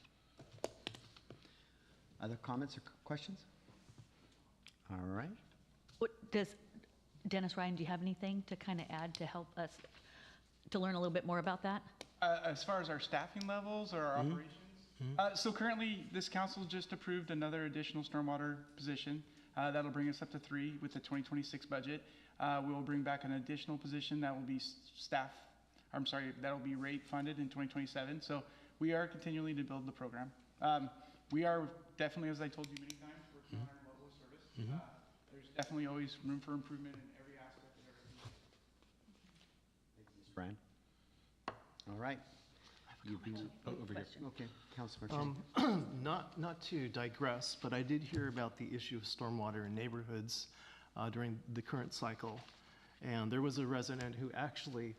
Other comments or questions? All right. Dennis Ryan, do you have anything to kind of add to help us to learn a little bit more about that? As far as our staffing levels or our operations? So currently, this council just approved another additional stormwater position. That'll bring us up to 3 with the 2026 budget. We will bring back an additional position that will be that'll be rate funded in 2027. So we are continuing to build the program. We are definitely, as I told you many times, working on our level of service. There's definitely always room for improvement in every aspect of everything. Thank you, Mr. Ryan. All right. Over here. Okay, Councilmember Chang. Not to digress, but I did hear about the issue of stormwater in neighborhoods during the current cycle. And there was a resident who actually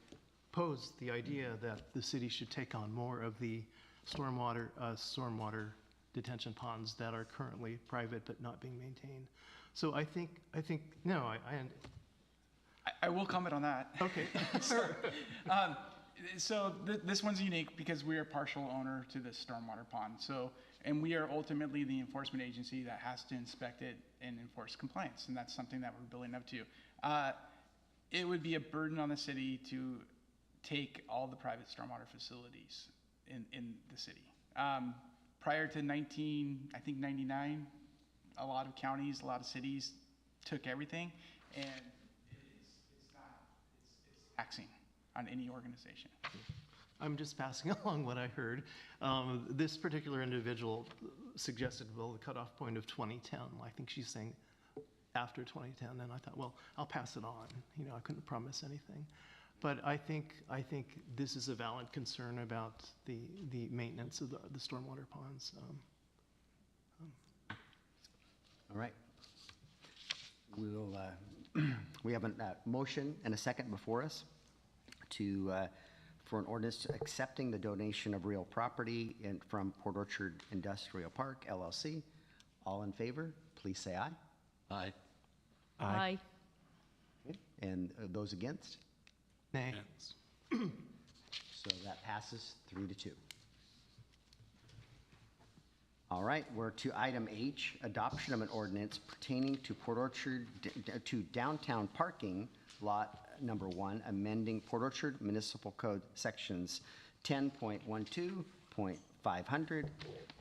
posed the idea that the city should take on more of the stormwater detention ponds that are currently private but not being maintained. So I think, no, I will comment on that. okay. So this one's unique because we are partial owner to the stormwater pond. So, and we are ultimately the enforcement agency that has to inspect it and enforce compliance, and that's something that we're building up to. It would be a burden on the city to take all the private stormwater facilities in the city. Prior to 99, a lot of counties, a lot of cities took everything, and it's taxing on any organization. I'm just passing along what I heard. This particular individual suggested, well, the cutoff point of 2010. I think she's saying after 2010, and I thought, well, I'll pass it on. You know, I couldn't promise anything. But I think this is a valid concern about the maintenance of the stormwater ponds. All right. We'll, we have a motion and a second before us for an ordinance accepting the donation of real property from Port Orchard Industrial Park, LLC. All in favor, please say aye. Aye. Aye. And those against? Nay. So that passes 3-2. All right, we're to item H, adoption of an ordinance pertaining to Port Orchard, to downtown parking lot number 1, amending Port Orchard Municipal Code sections 10.12.500,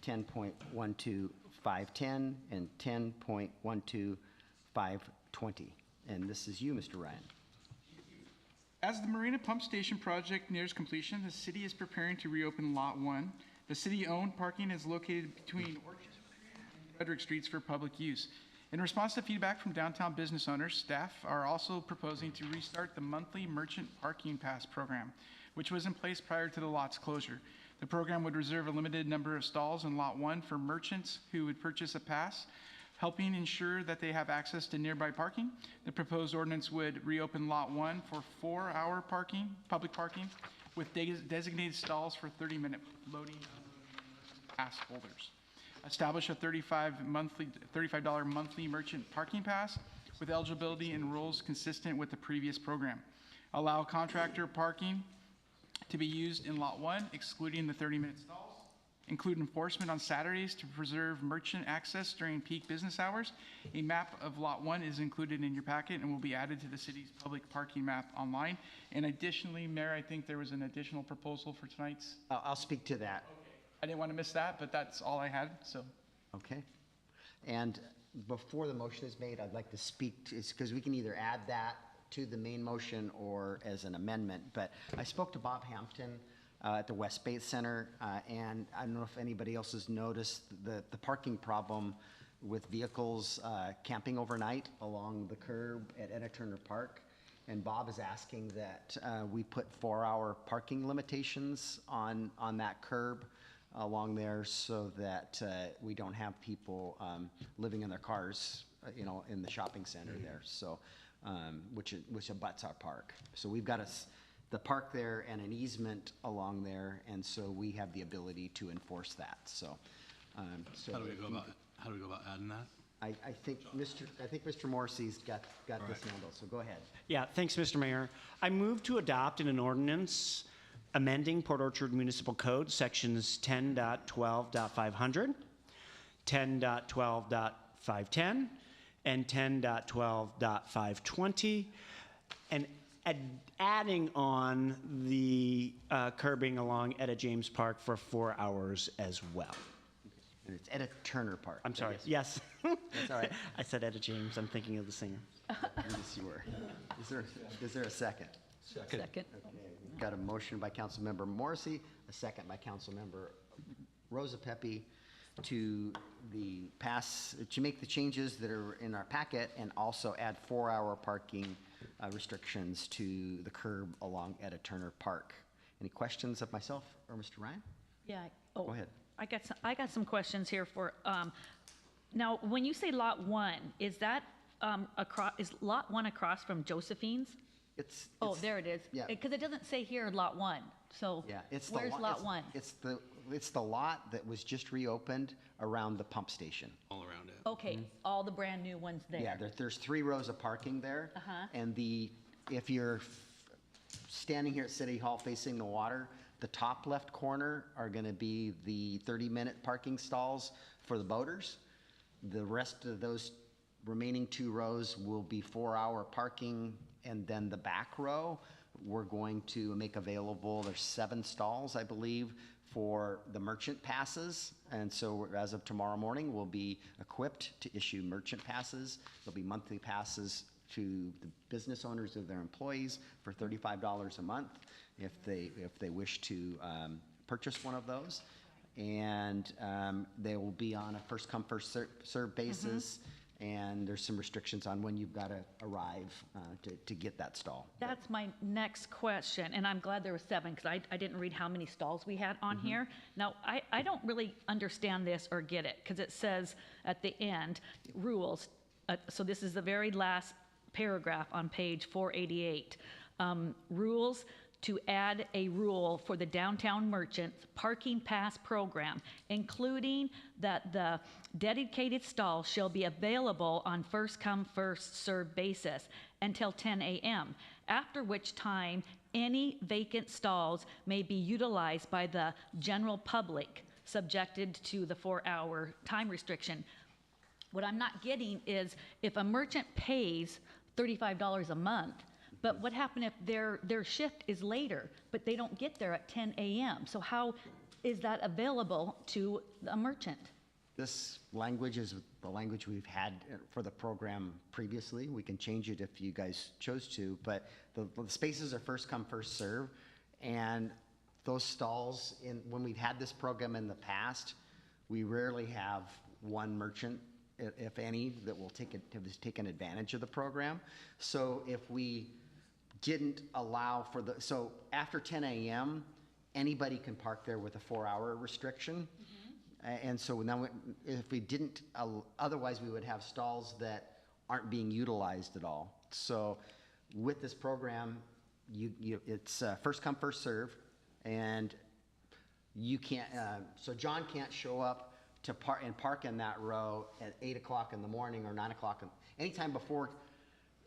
10.12.510, and 10.12.520. And this is you, Mr. Ryan. As the Marina Pump Station project nears completion, the city is preparing to reopen Lot 1. The city-owned parking is located between Orchard and Frederick Streets for public use. In response to feedback from downtown business owners, staff are also proposing to restart the monthly merchant parking pass program, which was in place prior to the lot's closure. The program would reserve a limited number of stalls in Lot 1 for merchants who would purchase a pass, helping ensure that they have access to nearby parking. The proposed ordinance would reopen Lot 1 for 4-hour parking, public parking, with designated stalls for 30-minute loading pass holders. Establish a $35 monthly merchant parking pass with eligibility and rules consistent with the previous program. Allow contractor parking to be used in Lot 1, excluding the 30-minute stalls. Include enforcement on Saturdays to preserve merchant access during peak business hours. A map of Lot 1 is included in your packet and will be added to the city's public parking map online. And additionally, Mayor, I think there was an additional proposal for tonight's. I'll speak to that. Okay. I didn't want to miss that, but that's all I had, so. Okay. And before the motion is made, I'd like to speak to, because we can either add that to the main motion or as an amendment. But I spoke to Bob Hampton at the West Bay Center, and I don't know if anybody else has noticed the parking problem with vehicles camping overnight along the curb at Etta Turner Park. And Bob is asking that we put 4-hour parking limitations on that curb along there so that we don't have people living in their cars, you know, in the shopping center there. So, which abuts our park. So we've got the park there and an easement along there, and so we have the ability to enforce that. So, How do we go about adding that? I think Mr. Morrissey's got this handled. So go ahead. Yeah, thanks, Mr. Mayor. I move to adopt an ordinance amending Port Orchard Municipal Code sections 10.12.500, 10.12.510, and 10.12.520, and adding on the curbing along Etta James Park for 4 hours as well. And it's Etta Turner Park. I'm sorry. Yes. That's all right. I said Etta James. I'm thinking of the singer. Yes, you were. Is there a second? Second. Okay, we've got a motion by Councilmember Morrissey, a second by Councilmember Rosa Pepe to make the changes that are in our packet and also add 4-hour parking restrictions to the curb along Etta Turner Park. Any questions of myself or Mr. Ryan? Yeah. Oh, Go ahead. I got some questions here for, now, when you say Lot 1, is that is Lot 1 across from Josephine's? Oh, there it is. Yeah. Because it doesn't say here Lot 1, so Yeah, it's the where's lot- Lot it's- 1? It's the lot that was just reopened around the pump station. All around it. Okay, all the brand-new ones there. Yeah, there's 3 rows of parking there. Uh-huh. And if you're standing here at City Hall facing the water, the top left corner are gonna be the 30-minute parking stalls for the boaters. The rest of those remaining 2 rows will be 4-hour parking, and then the back row, we're going to make available, there's 7 stalls, I believe, for the merchant passes. And so as of tomorrow morning, we'll be equipped to issue merchant passes. There'll be monthly passes to the business owners of their employees for $35 a month if they wish to purchase one of those. And they will be on a first come, first served basis. And there's some restrictions on when you've got to arrive to get that stall. That's my next question, and I'm glad there were 7, because I didn't read how many stalls we had on here. Now, I don't really understand this or get it, because it says at the end, rules, so this is the very last paragraph on page 488. Rules to add a rule for the downtown merchants parking pass program, including that the dedicated stall shall be available on first come, first served basis until 10 a.m., after which time any vacant stalls may be utilized by the general public, subjected to the 4-hour time restriction. What I'm not getting is if a merchant pays $35 a month, but what happened if their shift is later, but they don't get there at 10 a.m.? So how is that available to a merchant? This language is the language we've had for the program previously. We can change it if you guys chose to, but the spaces are first come, first serve. And those stalls, when we've had this program in the past, we rarely have one merchant, if any, that has taken advantage of the program. So if we didn't allow so after 10 a.m., anybody can park there with a 4-hour restriction. And so now, if we didn't, otherwise we would have stalls that aren't being utilized at all. So with this program, it's first come, first serve, and you can't, so John can't show up to park in that row at 8 o'clock in the morning or 9 o'clock, anytime before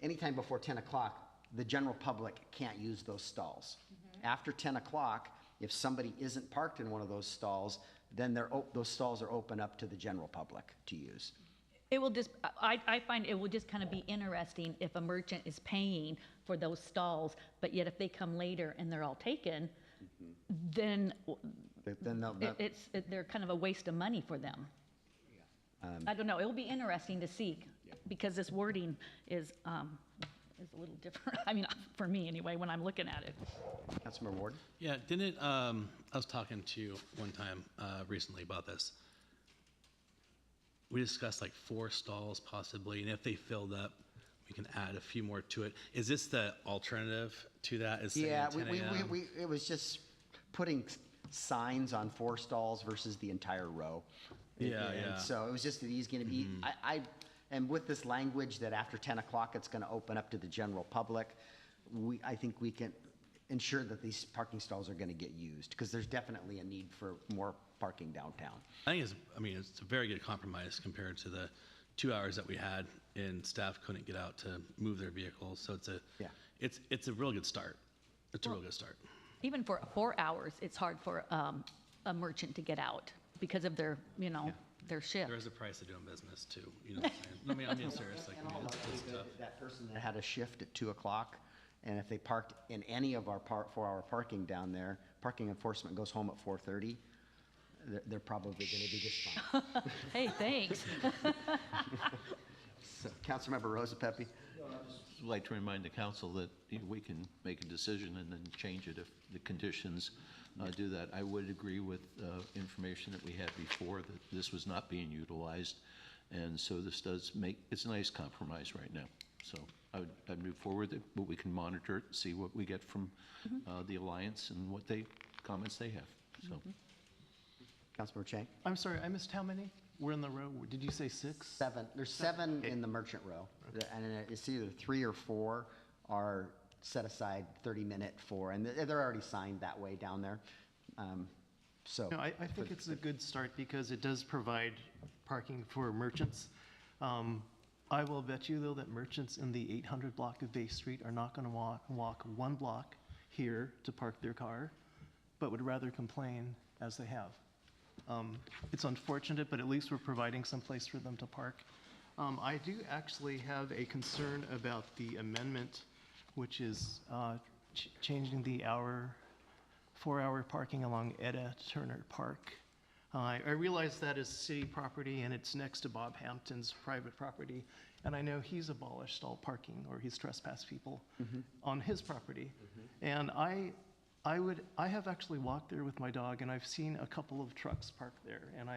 10 o'clock, the general public can't use those stalls. After 10 o'clock, if somebody isn't parked in one of those stalls, then those stalls are open up to the general public to use. It will just, I find it will just kind of be interesting if a merchant is paying for those stalls, but yet if they come later and they're all taken, then they're kind of a waste of money for them. I don't know, it will be interesting to see, because this wording is a little different. I mean, for me anyway, when I'm looking at it. Councilmember Ward? Yeah, didn't, I was talking to you one time recently about this. We discussed like 4 stalls possibly, and if they filled up, we can add a few more to it. Is this the alternative to that? Is Yeah, 10 a.m.? it was just putting signs on 4 stalls versus the entire row. Yeah, And yeah. so it was just that he's gonna be, and with this language that after 10 o'clock, it's gonna open up to the general public, I think we can ensure that these parking stalls are gonna get used, because there's definitely a need for more parking downtown. I think it's a very good compromise compared to the 2 hours that we had, and staff couldn't get out to move their vehicles. So it's a real good start. It's a real good start. Even for 4 hours, it's hard for a merchant to get out because of their, their shift. There is a price of doing business too. You know what I'm saying? I mean, seriously. It's tough. That person that had a shift at 2 o'clock, and if they parked in any of our 4-hour parking down there, parking enforcement goes home at 4:30, they're probably gonna be just fine. Hey, thanks. So, Councilmember Rosa Pepe? I'd like to remind the council that we can make a decision and then change it if the conditions do that. I would agree with information that we had before, that this was not being utilized, And so this does make, it's a nice compromise right now. So I'd move forward, but we can monitor it, see what we get from the Alliance and what comments they have, so. Councilmember Chang? I'm sorry, I missed how many? We're in the row, did you say 6? 7. There's 7 in the merchant row. And it's either 3 or 4 are set aside 30-minute for, and they're already signed that way down there. So. No, I think it's a good start because it does provide parking for merchants. I will bet you, though, that merchants in the 800 block of Bay Street are not going to walk 1 block here to park their car, but would rather complain as they have. It's unfortunate, but at least we're providing some place for them to park. I do actually have a concern about the amendment, which is changing the 4-hour parking along Etta Turner Park. I realize that is city property and it's next to Bob Hampton's private property. And I know he's abolished all parking, or he's trespassed people on his property. And I have actually walked there with my dog, and I've seen a couple of trucks parked there, and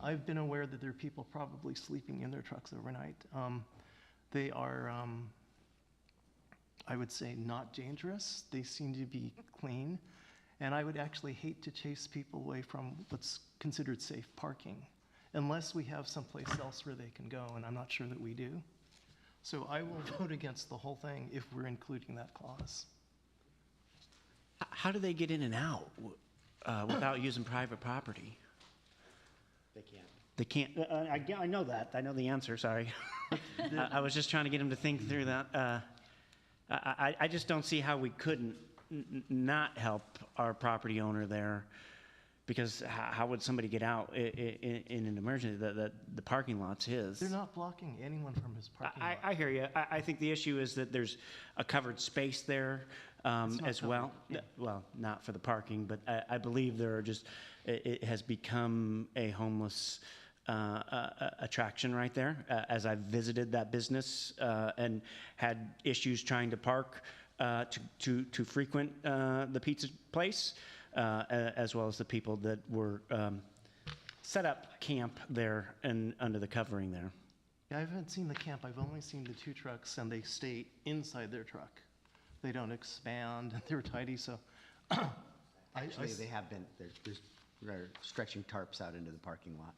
I've been aware that there are people probably sleeping in their trucks overnight. They are, I would say, not dangerous. They seem to be clean, and I would actually hate to chase people away from what's considered safe parking, unless we have someplace else where they can go, and I'm not sure that we do. So I will vote against the whole thing if we're including that clause. How do they get in and out without using private property? They can't. They can't. I know that. I know the answer. Sorry. I was just trying to get them to think through that. I just don't see how we couldn't not help our property owner there, because how would somebody get out in an emergency? The parking lot's his. They're not blocking anyone from his parking lot. I hear you. I think the issue is that there's a covered space there as well. Well, not for the parking, but I believe there are it has become a homeless attraction right there. As I've visited that business and had issues trying to park to frequent the pizza place, as well as the people that were set up camp there and under the covering there. Yeah, I haven't seen the camp. I've only seen the 2 trucks, and they stay inside their truck. They don't expand, and they're tidy, so. Actually, they have been, they're stretching tarps out into the parking lot.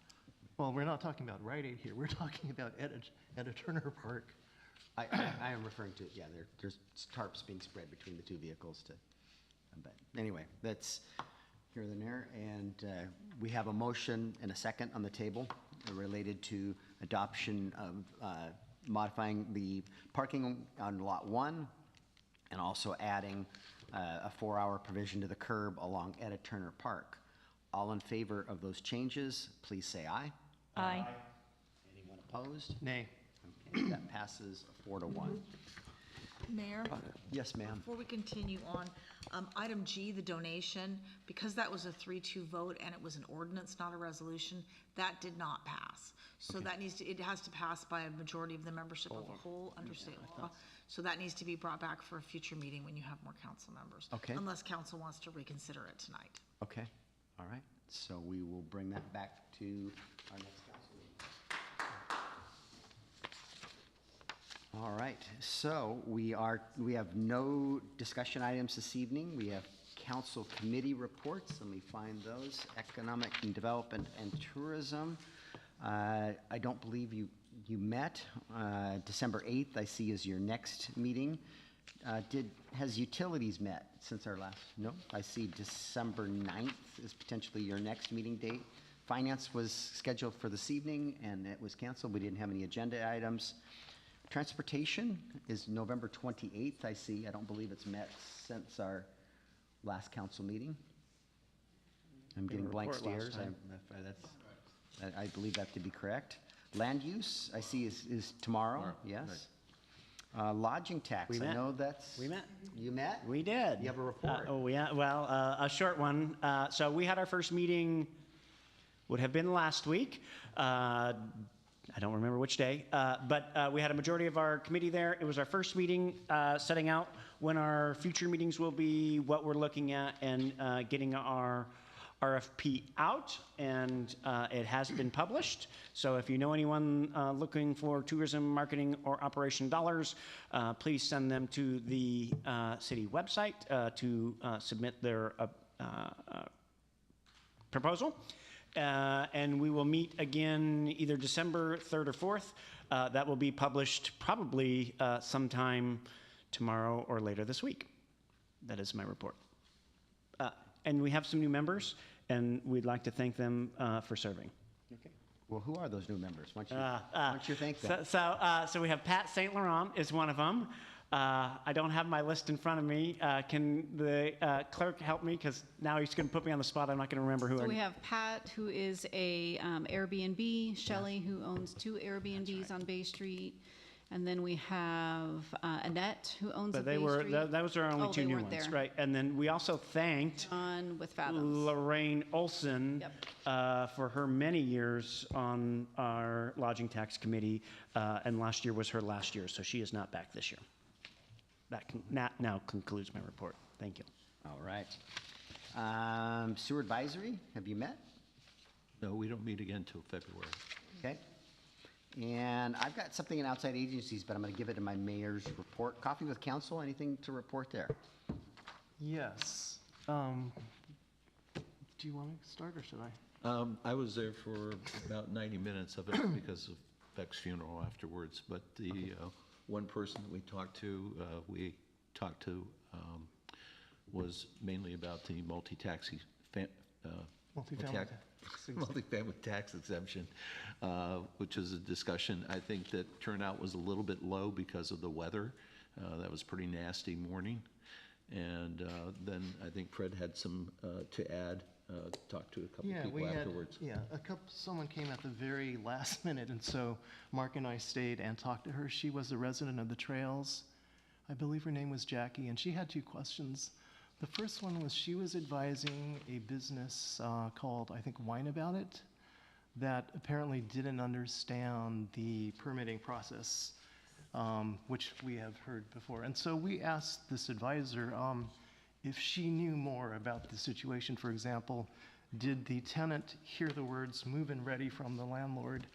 Well, we're not talking about Rite Aid here. We're talking about Etta Turner Park. I am referring to, yeah, there's tarps being spread between the 2 vehicles to, but anyway, that's here and there. And we have a motion and a second on the table related to adoption of modifying the parking on Lot 1 and also adding a 4-hour provision to the curb along Etta Turner Park. All in favor of those changes, please say aye. Aye. Anyone opposed? Nay. Okay, that passes 4-1. Mayor? Yes, ma'am. Before we continue on, item G, the donation, because that was a 3-2 vote and it was an ordinance, not a resolution, that did not pass. So that it has to pass by a majority of the membership of the whole under state law. So that needs to be brought back for a future meeting when you have more council members. Okay. Unless council wants to reconsider it tonight. Okay, all right. So we will bring that back to our next council meeting. All right, so we have no discussion items this evening. We have council committee reports. Let me find those. Economic and Development and Tourism. I don't believe you met. December 8th, I see, is your next meeting. Has Utilities met since our last? No, I see December 9th is potentially your next meeting date. Finance was scheduled for this evening and it was canceled. We didn't have any agenda items. Transportation is November 28th, I see. I don't believe it's met since our last council meeting. I'm getting blank stares. I believe that to be correct. Land use, I see, is tomorrow, yes. Lodging tax, We met. I know that's. We met. You met? We did. You have a report. A short one. So we had our first meeting, would have been last week. I don't remember which day, but we had a majority of our committee there. It was our first meeting setting out when our future meetings will be, what we're looking at, and getting our RFP out, and it has been published. So if you know anyone looking for tourism, marketing, or operation dollars, please send them to the city website to submit their proposal. And we will meet again either December 3rd or 4th. That will be published probably sometime tomorrow or later this week. That is my report. And we have some new members, and we'd like to thank them for serving. Okay. Well, who are those new members? Why don't you thank them? So we have Pat St. Laurent is one of them. I don't have my list in front of me. Can the clerk help me? Because now he's going to put me on the spot. I'm not going to remember who. So we have Pat, who is a Airbnb, Shelley, who owns 2 Airbnbs on Bay Street, and then we have Annette, who owns a But Bay they were, Street. those are only Oh, 2 they new weren't ones, there. right? And then we also thanked On with Fathoms. Lorraine Olson for her many years on our lodging tax committee, and last year was her last year, so she is not back this year. That now concludes my report. Thank you. All right. Sewer Advisory, have you met? No, we don't meet again until February. Okay. And I've got something in outside agencies, but I'm going to give it in my mayor's report. Coffee with council, anything to report there? Yes. Do you want to start, or should I? I was there for about 90 minutes of it because of Beck's funeral afterwards, but the one person that we talked to was mainly about the multi-taxi Multifamily. multifamily tax exemption, which is a discussion. I think that turnout was a little bit low because of the weather. That was a pretty nasty morning. And then I think Fred had some to add, talked to a couple people afterwards. Someone came at the very last minute, and so Mark and I stayed and talked to her. She was a resident of the Trails. I believe her name was Jackie, and she had 2 questions. The first one was she was advising a business called, I think, Wine About It, that apparently didn't understand the permitting process, which we have heard before. And so we asked this advisor if she knew more about the situation. For example, did the tenant hear the words "move and ready" from the landlord,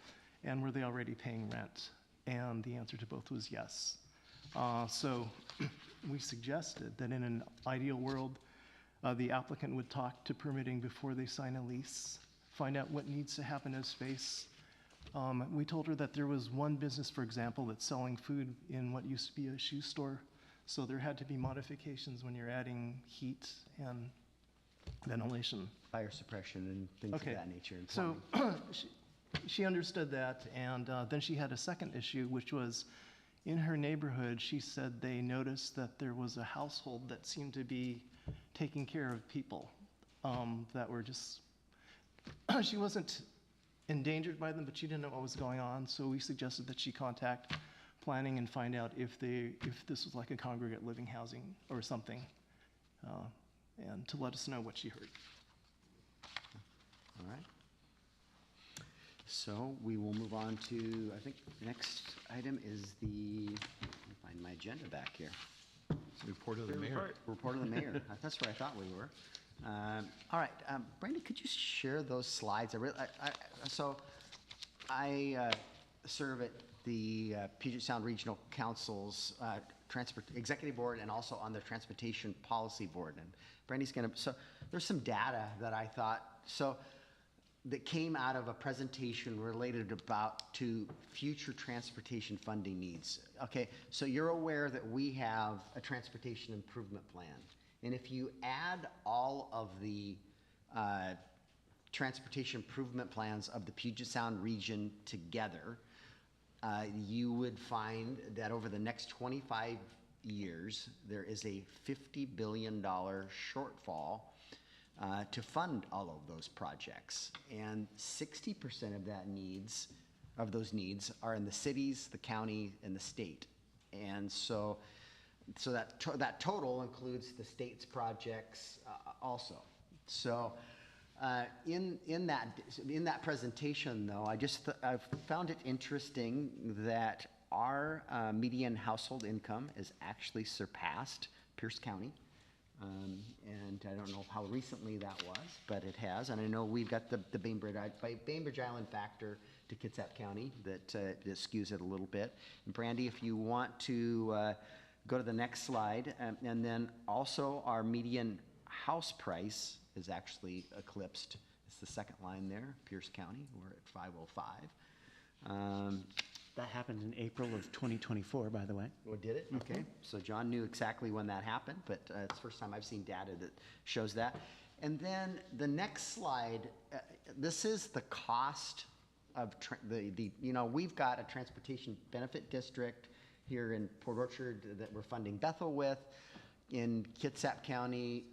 and were they already paying rent? And the answer to both was yes. So we suggested that in an ideal world, the applicant would talk to permitting before they sign a lease, find out what needs to happen as space. We told her that there was one business, for example, that's selling food in what used to be a shoe store. So there had to be modifications when you're adding heat and ventilation. Fire suppression and things of that nature. And So plumbing. she understood that, and then she had a second issue, which was in her neighborhood, she said they noticed that there was a household that seemed to be taking care of people that were just, she wasn't endangered by them, but she didn't know what was going on. So we suggested that she contact planning and find out if this was like a congregate living housing or something, and to let us know what she heard. All right. So we will move on to, I think, the next item is let me find my agenda back here. Report of the mayor. Report of the mayor. That's where I thought we were. All right, Brandy, could you share those slides? I serve at the Puget Sound Regional Council's Executive Board and also on the Transportation Policy Board. And Brandy's going to, so there's some data that I thought, that came out of a presentation related to future transportation funding needs. Okay, so you're aware that we have a transportation improvement plan. And if you add all of the transportation improvement plans of the Puget Sound region together, you would find that over the next 25 years, there is a $50 billion shortfall to fund all of those projects. And 60% of those needs are in the cities, the county, and the state. And so that total includes the state's projects also. So in that presentation, though, I found it interesting that our median household income has actually surpassed Pierce County. And I don't know how recently that was, but it has. And I know we've got the Bainbridge Island factor to Kitsap County that skews it a little bit. And Brandy, if you want to go to the next slide, and then also our median house price is actually eclipsed. It's the second line there, Pierce County. We're at 505. That happened in April of 2024, by the way. Oh, did it? Okay. So John knew exactly when that happened, but it's the first time I've seen data that shows that. And then the next slide, this is the cost of we've got a transportation benefit district here in Port Orchard that we're funding Bethel with. In Kitsap County,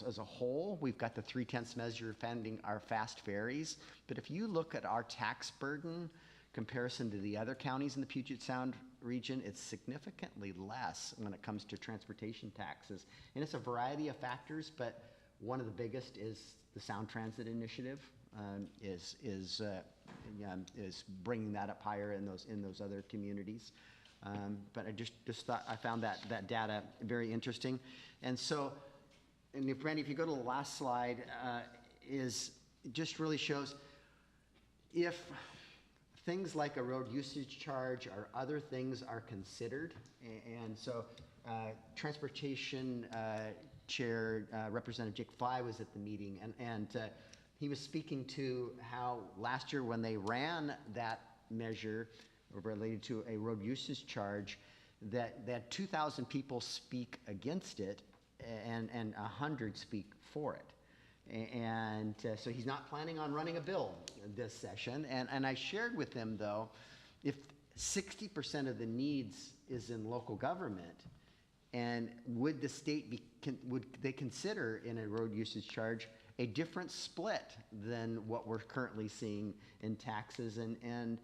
as a whole, we've got the 3/10 measure funding our fast ferries. But if you look at our tax burden comparison to the other counties in the Puget Sound region, it's significantly less when it comes to transportation taxes. And it's a variety of factors, but one of the biggest is the Sound Transit Initiative is bringing that up higher in those other communities. But I just thought I found that data very interesting. And so, and if Brandy, if you go to the last slide, it just really shows if things like a road usage charge or other things are considered. And so Transportation Chair Representative Jake Fly was at the meeting, and he was speaking to how last year when they ran that measure related to a road usage charge, that 2,000 people speak against it and 100 speak for it. And so he's not planning on running a bill this session. And I shared with him, though, if 60% of the needs is in local government, and would the state would they consider in a road usage charge a different split than what we're currently seeing in taxes? And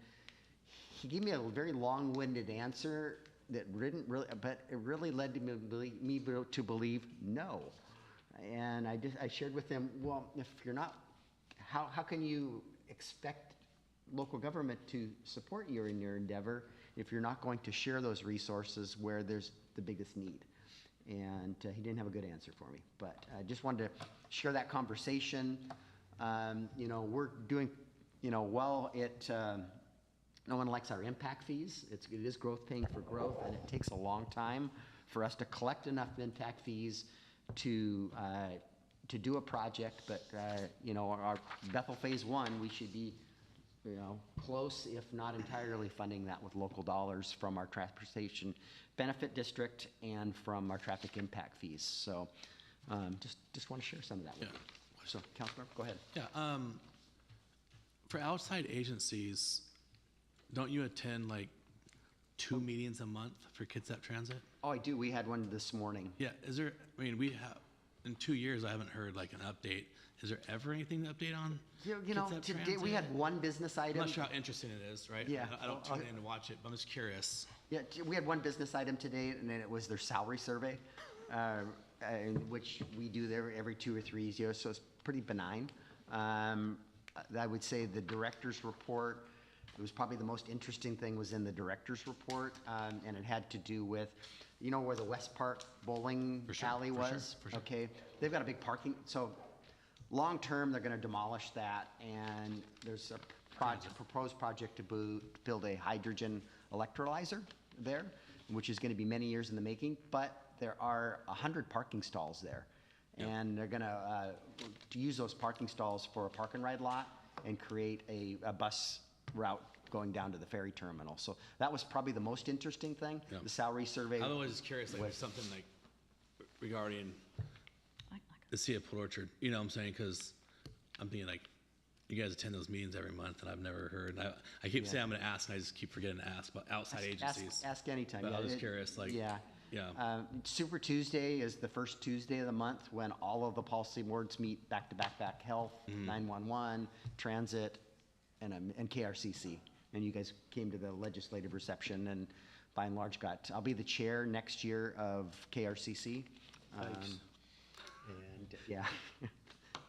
he gave me a very long-winded answer that didn't really, but it really led to me to believe no. And I shared with them, well, if you're not, how can you expect local government to support you in your endeavor if you're not going to share those resources where there's the biggest need? And he didn't have a good answer for me, but I just wanted to share that conversation. We're doing, well, no one likes our impact fees. It is growth paying for growth, and it takes a long time for us to collect enough impact fees to do a project. But our Bethel Phase 1, we should be close, if not entirely, funding that with local dollars from our transportation benefit district and from our traffic impact fees. So just want to share some of that with you. So Councilor, go ahead. Yeah. For outside agencies, don't you attend like 2 meetings a month for Kitsap Transit? Oh, I do. We had one this morning. Yeah. We have, in 2 years, I haven't heard like an update. Is there ever anything to update on? Kitsap Today Transit? we had one business item. I'm not sure how interesting it is, right? Yeah. I don't tune in to watch it, but I'm just curious. Yeah, we had one business item today, and then it was their salary survey, which we do there every 2 or 3 years, so it's pretty benign. I would say the director's report, it was probably the most interesting thing was in the director's report, and it had to do with, where the West Park bowling alley was? For sure. Okay, they've got a big parking, so long-term, they're gonna demolish that, and there's a proposed project to build a hydrogen electrolyzer there, which is gonna be many years in the making, but there are 100 parking stalls there. And they're gonna use those parking stalls for a park and ride lot and create a bus route going down to the ferry terminal. So that was probably the most interesting thing, the salary survey. I'm always just curious, like, something like regarding the city of Port Orchard, you know what I'm saying? Because I'm thinking like, you guys attend those meetings every month, and I've never heard. And I keep saying I'm going to ask, and I just keep forgetting to ask about outside agencies. Ask anytime. But I was curious, like, yeah. Super Tuesday is the first Tuesday of the month when all of the policy boards meet back-to-back, health, 911, transit, and KRCC. And you guys came to the legislative reception, and by and large I'll be the chair next year of KRCC. Thanks.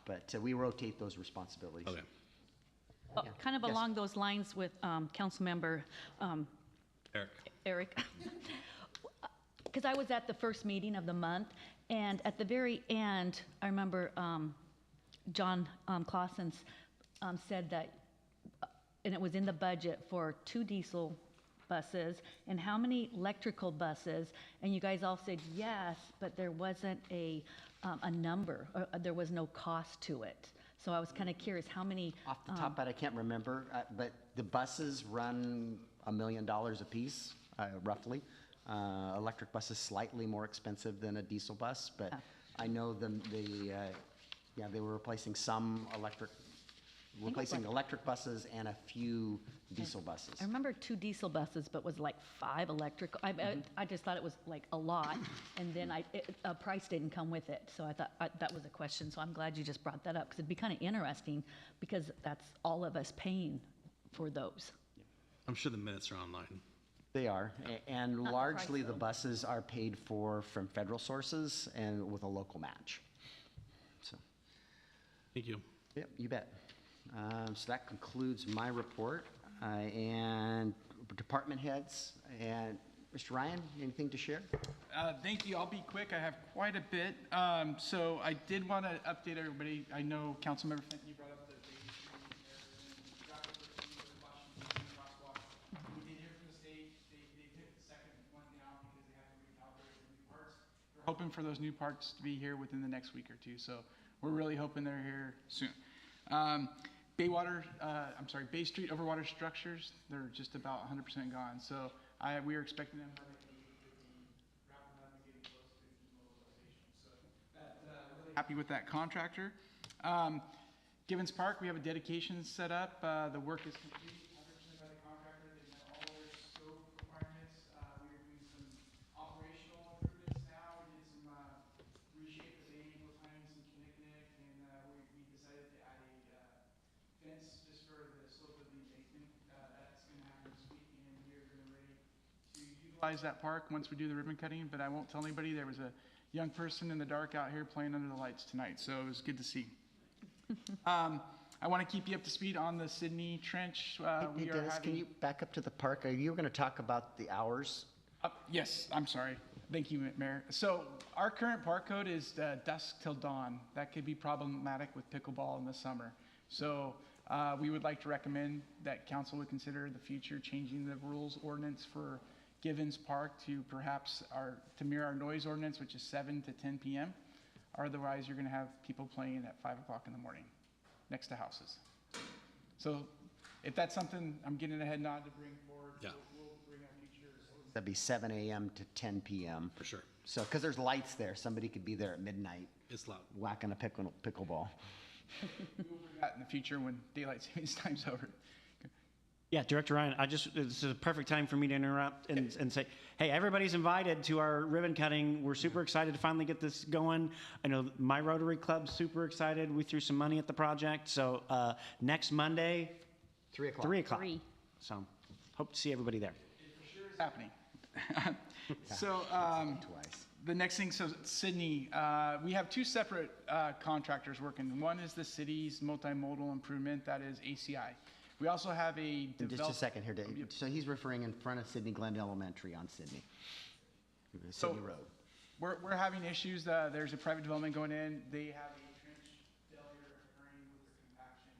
But we rotate those responsibilities. Okay. Kind of along those lines with Councilmember Eric. Eric. because I was at the first meeting of the month, and at the very end, I remember John Clausen said that, and it was in the budget for 2 diesel buses, and how many electrical buses, and you guys all said yes, but there wasn't a number, there was no cost to it. So I was kind of curious, how many? Off the top, but I can't remember, but the buses run $1 million apiece, roughly. Electric bus is slightly more expensive than a diesel bus, but I know they were replacing electric buses and a few diesel buses. I remember 2 diesel buses, but was like 5 electric. I just thought it was like a lot, and then a price didn't come with it. So I thought that was a question. So I'm glad you just brought that up, because it'd be kind of interesting, because that's all of us paying for those. I'm sure the minutes are online. They are, and Not the largely price, the though. buses are paid for from federal sources and with a local match. So, Thank you. yep, you bet. So that concludes my report. And department heads, and Mr. Ryan, anything to share? Thank you. I'll be quick. I have quite a bit. So I did want to update everybody. I know Councilmember Fenton, you brought up the Bay Street crosswalk. We did hear from the state. They took the second one down because they have to recalibrate the new parts. We're hoping for those new parts to be here within the next week or two. So we're really hoping they're here soon. Bay Street overwater structures, they're just about 100% gone. So we are expecting them by the 8th with the rapid line getting close to demobilization. So we're really happy with that contractor. Givens Park, we have a dedication set up. The work is complete, 100% by the contractor. They met all their scope requirements. We are doing some operational improvements now. We did some reshape the bay, we're planning some Kinnikinnick, and we decided to add a fence just for the slope of the embankment. That's going to happen this week, and we are going to ready to utilize that park once we do the ribbon cutting, but I won't tell anybody. There was a young person in the dark out here playing under the lights tonight, so it was good to see. I want to keep you up to speed on the Sydney Trench. Hey, Dennis, can you back up to the park? Are you going to talk about the hours? Yes, I'm sorry. Thank you, Mayor. So our current park code is dusk till dawn. That could be problematic with pickleball in the summer. So we would like to recommend that council would consider the future changing the rules ordinance for Givens Park to perhaps to mirror our noise ordinance, which is 7 to 10 p.m. Otherwise, you're going to have people playing at 5 o'clock in the morning next to houses. So if that's something, I'm getting a head nod to bring forward. Yeah. We'll bring our future. That'd be 7 a.m. to 10 p.m. For sure. So, because there's lights there, somebody could be there at midnight It's loud. whacking a pickleball. We will bring that in the future when daylight savings time's over. Yeah, Director Ryan, this is a perfect time for me to interrupt and say, hey, everybody's invited to our ribbon cutting. We're super excited to finally get this going. I know my Rotary Club's super excited. We threw some money at the project. So next Monday, 3 o'clock. 3 o'clock. 3. So hope to see everybody there. It for sure is happening. So Twice. the next thing, so Sydney, we have 2 separate contractors working. One is the city's multimodal improvement, that is ACI. We also have a Just a second here, Dave. So he's referring in front of Sydney Glen Elementary on Sydney. Sydney Road. We're having issues. There's a private development going in. They have a trench failure occurring with the compaction.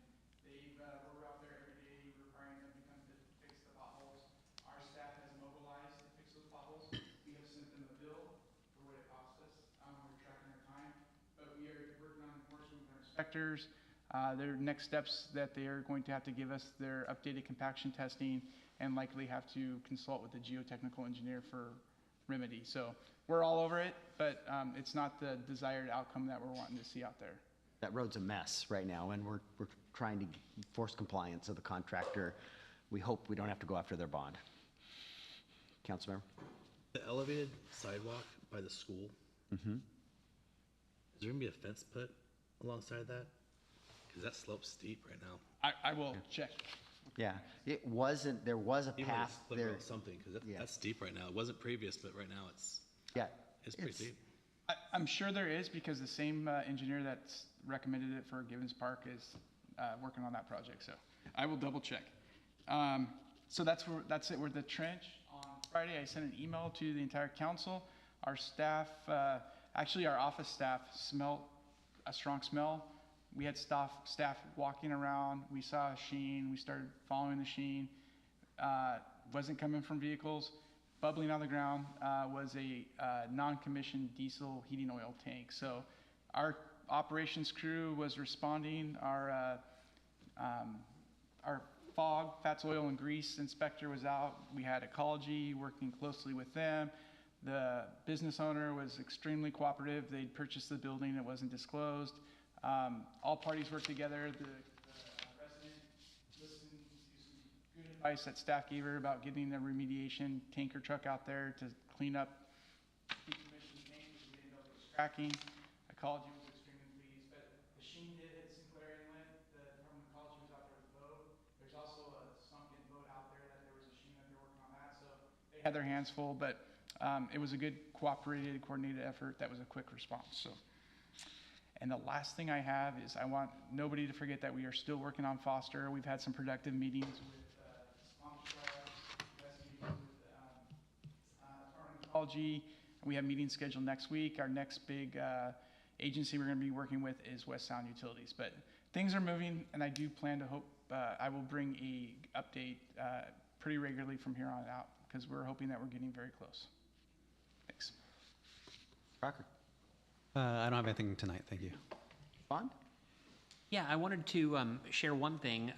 We're out there every day requiring them to come to fix the potholes. Our staff has mobilized to fix those potholes. We have sent them a bill for what it cost us. We're tracking our time, but we are working on enforcement with our inspectors. Their next steps that they are going to have to give us their updated compaction testing and likely have to consult with the geotechnical engineer for remedy. So we're all over it, but it's not the desired outcome that we're wanting to see out there. That road's a mess right now, and we're trying to force compliance of the contractor. We hope we don't have to go after their bond. Councilmember? The elevated sidewalk by the school. Mm-hmm. Is there gonna be a fence put alongside that? Because that slope's steep right now. I will check. Yeah, it wasn't, there was a You might path slip there. on something, because Yeah. that's steep right now. It wasn't previous, but right now it's pretty steep. I'm sure there is, because the same engineer that's recommended it for Givens Park is working on that project, so I will double check. So that's it with the trench. On Friday, I sent an email to the entire council. Our staff, actually our office staff smelled a strong smell. We had staff walking around. We saw a sheen. We started following the sheen. Wasn't coming from vehicles. Bubbling out of the ground was a non-commissioned diesel heating oil tank. So our operations crew was responding. Our fog, fats, oil, and grease inspector was out. We had ecology working closely with them. The business owner was extremely cooperative. They'd purchased the building. It wasn't disclosed. All parties worked together. The resident listened to some good advice that staff gave her about getting a remediation tanker truck out there to clean up decommissioned tanks. We didn't know it was cracking. Ecology was extremely pleased, but the sheen did hit Sinclair Inlet. The Department of Ecology was out there with a boat. There's also a sunken boat out there that there was a sheen that they're working on that, so they had their hands full, but it was a good cooperated, coordinated effort. That was a quick response. So, and the last thing I have is I want nobody to forget that we are still working on Foster. We've had some productive meetings with Ecology. We have meetings scheduled next week. Our next big agency we're going to be working with is West Sound Utilities. But things are moving, and I do plan to hope I will bring a update pretty regularly from here on out, because we're hoping that we're getting very close. Thanks. Crocker. I don't have anything tonight, thank you. Bond? Yeah, I wanted to share one thing,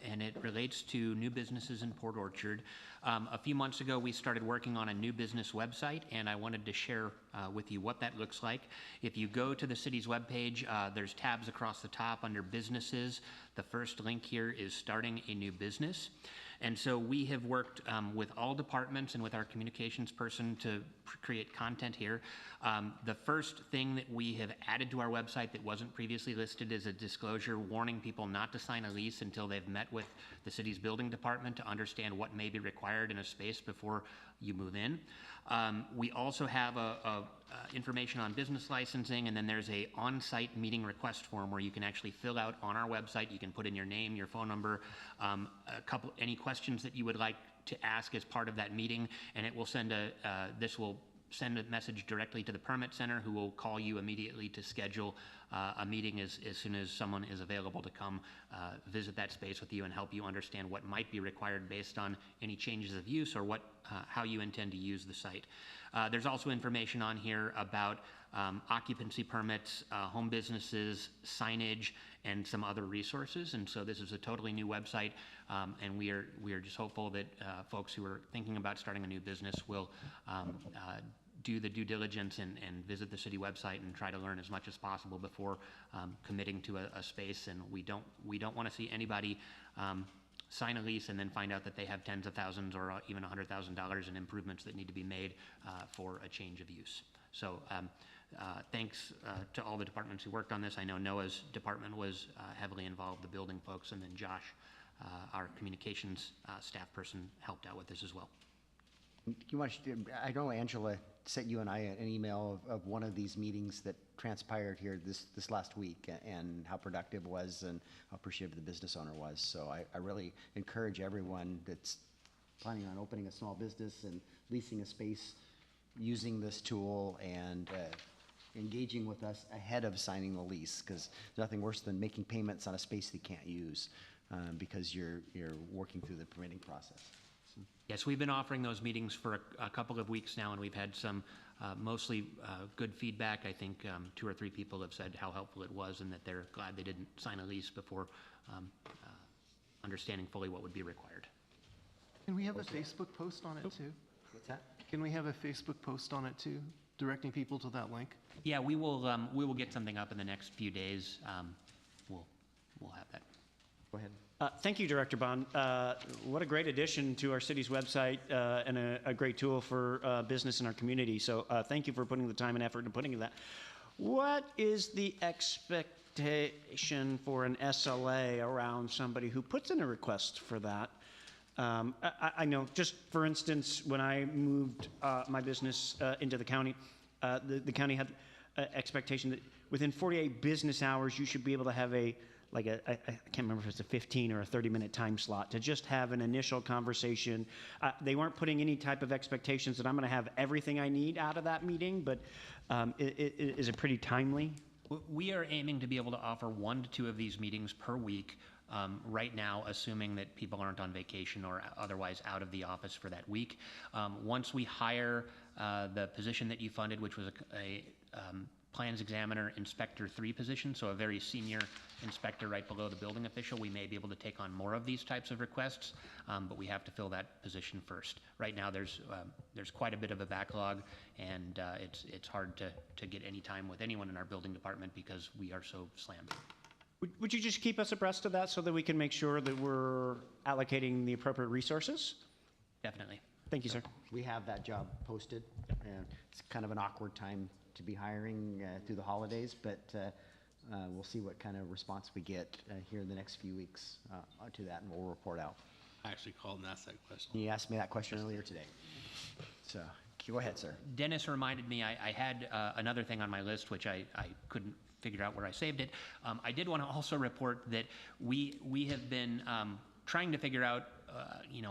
and it relates to new businesses in Port Orchard. A few months ago, we started working on a new business website, and I wanted to share with you what that looks like. If you go to the city's webpage, there's tabs across the top under businesses. The first link here is starting a new business. And so we have worked with all departments and with our communications person to create content here. The first thing that we have added to our website that wasn't previously listed is a disclosure warning people not to sign a lease until they've met with the city's building department to understand what may be required in a space before you move in. We also have information on business licensing, and then there's a on-site meeting request form where you can actually fill out on our website. You can put in your name, your phone number, any questions that you would like to ask as part of that meeting, and it will send this will send a message directly to the permit center, who will call you immediately to schedule a meeting as soon as someone is available to come visit that space with you and help you understand what might be required based on any changes of use or how you intend to use the site. There's also information on here about occupancy permits, home businesses, signage, and some other resources. And so this is a totally new website, and we are just hopeful that folks who are thinking about starting a new business will do the due diligence and visit the city website and try to learn as much as possible before committing to a space. And we don't want to see anybody sign a lease and then find out that they have tens of thousands or even $100,000 in improvements that need to be made for a change of use. So thanks to all the departments who worked on this. I know Noah's department was heavily involved, the building folks, and then Josh, our communications staff person, helped out with this as well. I know Angela sent you and I an email of one of these meetings that transpired here this last week, and how productive it was and how appreciative the business owner was. So I really encourage everyone that's planning on opening a small business and leasing a space, using this tool and engaging with us ahead of signing the lease, because there's nothing worse than making payments on a space that you can't use because you're working through the permitting process. Yes, we've been offering those meetings for a couple of weeks now, and we've had some mostly good feedback. I think 2 or 3 people have said how helpful it was and that they're glad they didn't sign a lease before understanding fully what would be required. Can we have a Facebook post on it too? What's that? Can we have a Facebook post on it too, directing people to that link? Yeah, we will get something up in the next few days. We'll have that. Go ahead. Thank you, Director Bond. What a great addition to our city's website and a great tool for business in our community. So thank you for putting the time and effort into putting that. What is the expectation for an SLA around somebody who puts in a request for that? I know, just for instance, when I moved my business into the county, the county had an expectation that within 48 business hours, you should be able to have a I can't remember if it's a 15 or a 30-minute time slot, to just have an initial conversation. They weren't putting any type of expectations that I'm going to have everything I need out of that meeting, but is it pretty timely? We are aiming to be able to offer 1 to 2 of these meetings per week. Right now, assuming that people aren't on vacation or otherwise out of the office for that week. Once we hire the position that you funded, which was a plans examiner inspector 3 position, so a very senior inspector right below the building official, we may be able to take on more of these types of requests, but we have to fill that position first. Right now, there's quite a bit of a backlog, and it's hard to get any time with anyone in our building department because we are so slammed. Would you just keep us abreast of that so that we can make sure that we're allocating the appropriate resources? Definitely. Thank you, sir. We have that job posted, and it's kind of an awkward time to be hiring through the holidays, but we'll see what kind of response we get here in the next few weeks to that, and we'll report out. I actually called and asked that question. You asked me that question earlier today. So go ahead, sir. Dennis reminded me I had another thing on my list, which I couldn't figure out where I saved it. I did want to also report that we have been trying to figure out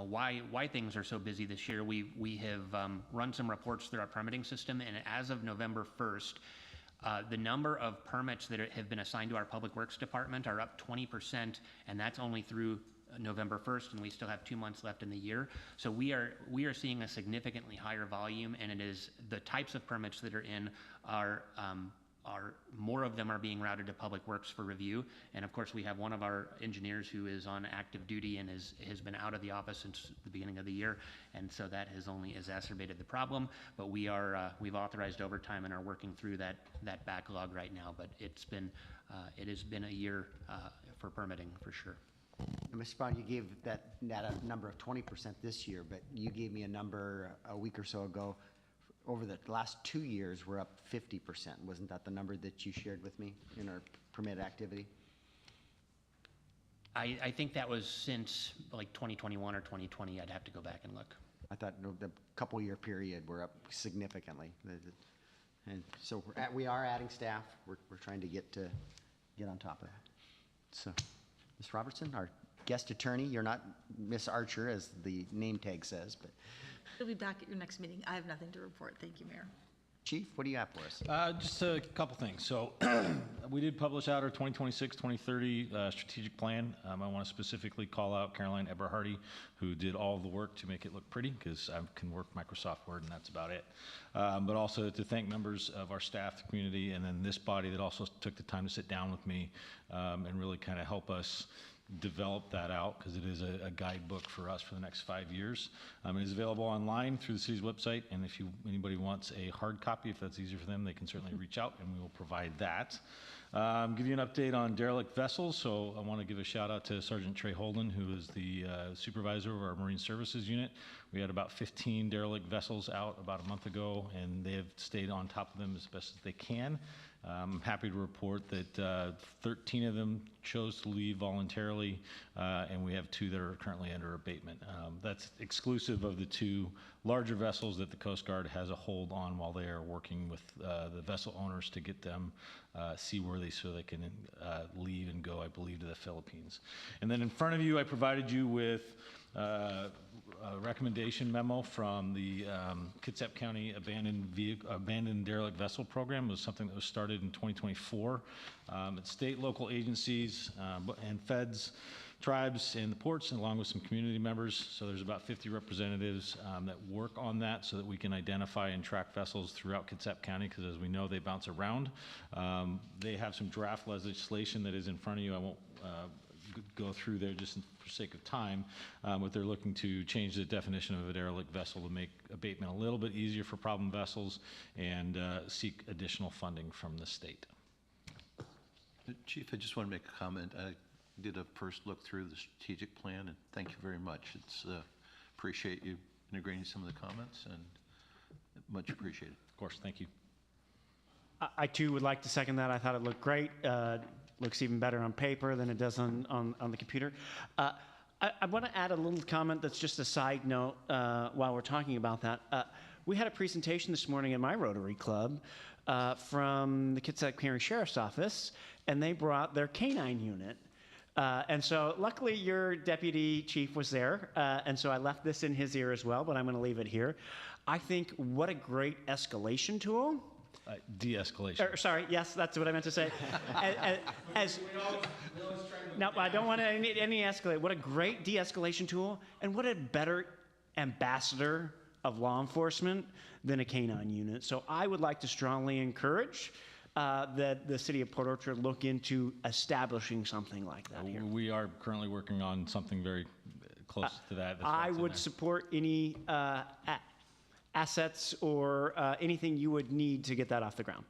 why things are so busy this year. We have run some reports through our permitting system, and as of November 1st, the number of permits that have been assigned to our Public Works Department are up 20%, and that's only through November 1st, and we still have 2 months left in the year. So we are seeing a significantly higher volume, and it is the types of permits that are in are more of them are being routed to Public Works for review. And of course, we have one of our engineers who is on active duty and has been out of the office since the beginning of the year. And so that has only exacerbated the problem. But we've authorized overtime and are working through that backlog right now. But it has been a year for permitting for sure. And Mr. Bond, you gave that a number of 20% this year, but you gave me a number a week or so ago. Over the last 2 years, we're up 50%. Wasn't that the number that you shared with me in our permit activity? I think that was since like 2021 or 2020. I'd have to go back and look. I thought the couple-year period, we're up significantly. And so we are adding staff. We're trying to get on top of that. So, Ms. Robertson, our guest attorney, you're not Miss Archer, as the name tag says, but. You'll be back at your next meeting. I have nothing to report. Thank you, Mayor. Chief, what do you have for us? Just a couple things. So we did publish out our 2026-2030 strategic plan. I want to specifically call out Caroline Eberhardy, who did all the work to make it look pretty, because I can work Microsoft Word and that's about it. But also to thank members of our staff, the community, and then this body that also took the time to sit down with me and really kind of help us develop that out, because it is a guidebook for us for the next 5 years. It is available online through the city's website, and if anybody wants a hard copy, if that's easier for them, they can certainly reach out and we will provide that. Give you an update on derelict vessels. So I want to give a shout out to Sergeant Trey Holden, who is the supervisor of our Marine Services unit. We had about 15 derelict vessels out about a month ago, and they have stayed on top of them as best as they can. I'm happy to report that 13 of them chose to leave voluntarily, and we have 2 that are currently under abatement. That's exclusive of the 2 larger vessels that the Coast Guard has a hold on while they are working with the vessel owners to get them seaworthy so they can leave and go, I believe, to the Philippines. And then in front of you, I provided you with a recommendation memo from the Kitsap County Abandoned Derelict Vessel Program. It was something that was started in 2024. It's state, local agencies, and feds, tribes, and the ports, and along with some community members. So there's about 50 representatives that work on that so that we can identify and track vessels throughout Kitsap County, because as we know, they bounce around. They have some draft legislation that is in front of you. I won't go through there just for sake of time, but they're looking to change the definition of a derelict vessel to make abatement a little bit easier for problem vessels and seek additional funding from the state. Chief, I just want to make a comment. I did a first look through the strategic plan, and thank you very much. It's appreciate you integrating some of the comments, and much appreciated. Of course, thank you. I too would like to second that. I thought it looked great. Looks even better on paper than it does on the computer. I want to add a little comment that's just a side note while we're talking about that. We had a presentation this morning in my Rotary Club from the Kitsap County Sheriff's Office, and they brought their canine unit. And so luckily your deputy chief was there, and so I left this in his ear as well, but I'm going to leave it here. I think what a great escalation tool. De-escalation. Sorry, yes, that's what I meant to say. No, I don't want any escalate. What a great de-escalation tool, and what a better ambassador of law enforcement than a canine unit. So I would like to strongly encourage that the city of Port Orchard look into establishing something like that here. We are currently working on something very close to that. That's why I it's in would there. support any assets or anything you would need to get that off the ground.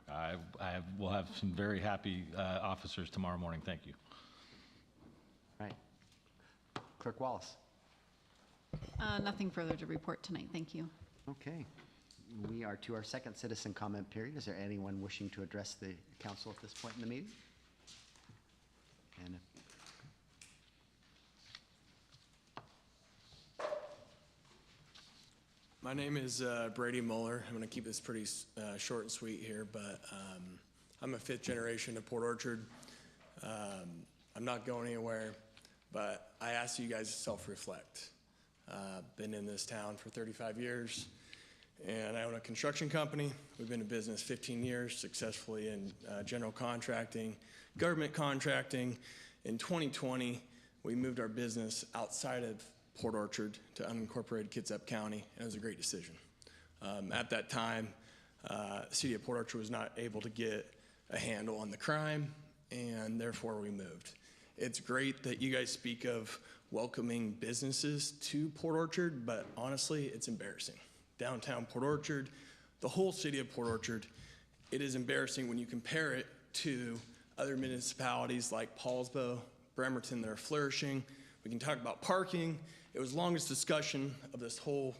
We'll have some very happy officers tomorrow morning. Thank you. Right. Clerk Wallace. Nothing further to report tonight. Thank you. Okay. We are to our second citizen comment period. Is there anyone wishing to address the council at this point in the meeting? And My name is Brady Muller. I'm going to keep this pretty short and sweet here, but I'm a fifth generation of Port Orchard. I'm not going anywhere, but I ask you guys to self-reflect. Been in this town for 35 years, and I own a construction company. We've been in business 15 years, successfully in general contracting, government contracting. In 2020, we moved our business outside of Port Orchard to unincorporated Kitsap County, and it was a great decision. At that time, the city of Port Orchard was not able to get a handle on the crime, and therefore we moved. It's great that you guys speak of welcoming businesses to Port Orchard, but honestly, it's embarrassing. Downtown Port Orchard, the whole city of Port Orchard, it is embarrassing when you compare it to other municipalities like Paulsbo, Bremerton that are flourishing. We can talk about parking. It was the longest discussion of this whole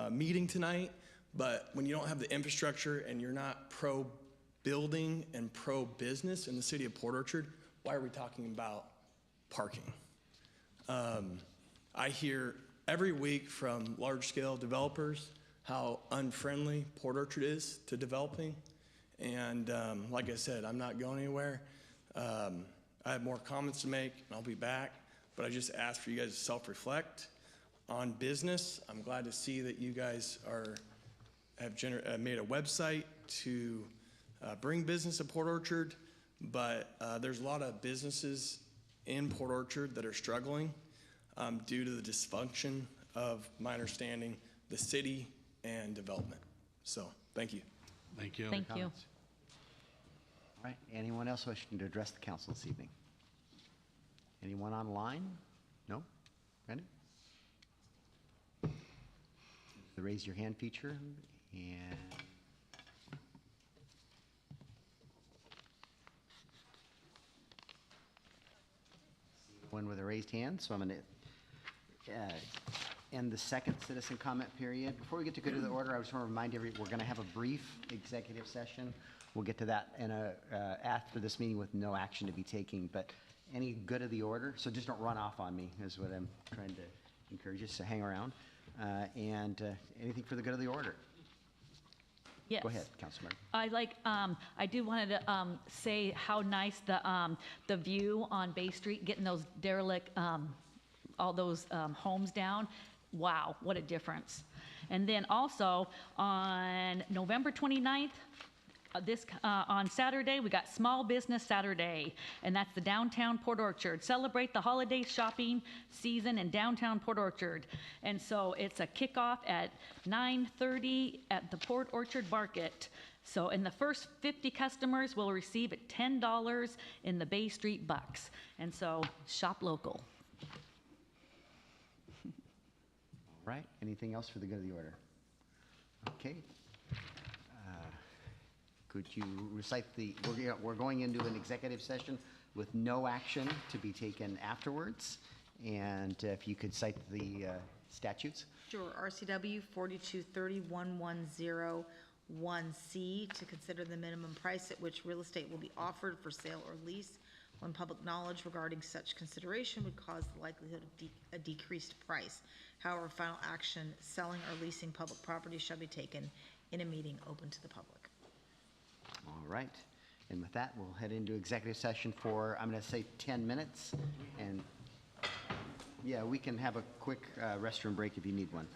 meeting tonight, but when you don't have the infrastructure and you're not pro-building and pro-business in the city of Port Orchard, why are we talking about parking? I hear every week from large-scale developers how unfriendly Port Orchard is to developing, and like I said, I'm not going anywhere. I have more comments to make, and I'll be back. But I just ask for you guys to self-reflect on business. I'm glad to see that you guys have made a website to bring business to Port Orchard, but there's a lot of businesses in Port Orchard that are struggling due to the dysfunction of, my understanding, the city and development. So, thank you. Thank you. Thank you. all right. Anyone else wishing to address the council this evening? Anyone online? No? Ready? The raise your hand feature, and one with a raised hand, so I'm going to end the second citizen comment period. Before we get to go to the order, I just want to remind everyone, we're going to have a brief executive session. We'll get to that in after this meeting with no action to be taken, but any good of the order, so just don't run off on me is what I'm trying to encourage you, so hang around. Anything for the good of the order? Yes. Go ahead, Councilmember. I do wanted to say how nice the view on Bay Street, getting those derelict, all those homes down. Wow, what a difference. And then also on November 29th, on Saturday, we got Small Business Saturday, and that's the downtown Port Orchard. Celebrate the holiday shopping season in downtown Port Orchard. And so it's a kickoff at 9:30 at the Port Orchard Market. So, and the first 50 customers will receive $10 in the Bay Street bucks. And so, shop local. All right, anything else for the good of the order? Okay. Could you recite we're going into an executive session with no action to be taken afterwards. And if you could cite the statutes. Sure, RCW 4231101C to consider the minimum price at which real estate will be offered for sale or lease when public knowledge regarding such consideration would cause the likelihood of a decreased price. However, final action selling or leasing public property shall be taken in a meeting open to the public. All right. And with that, we'll head into executive session for, I'm going to say 10 minutes. And yeah, we can have a quick restroom break if you need one.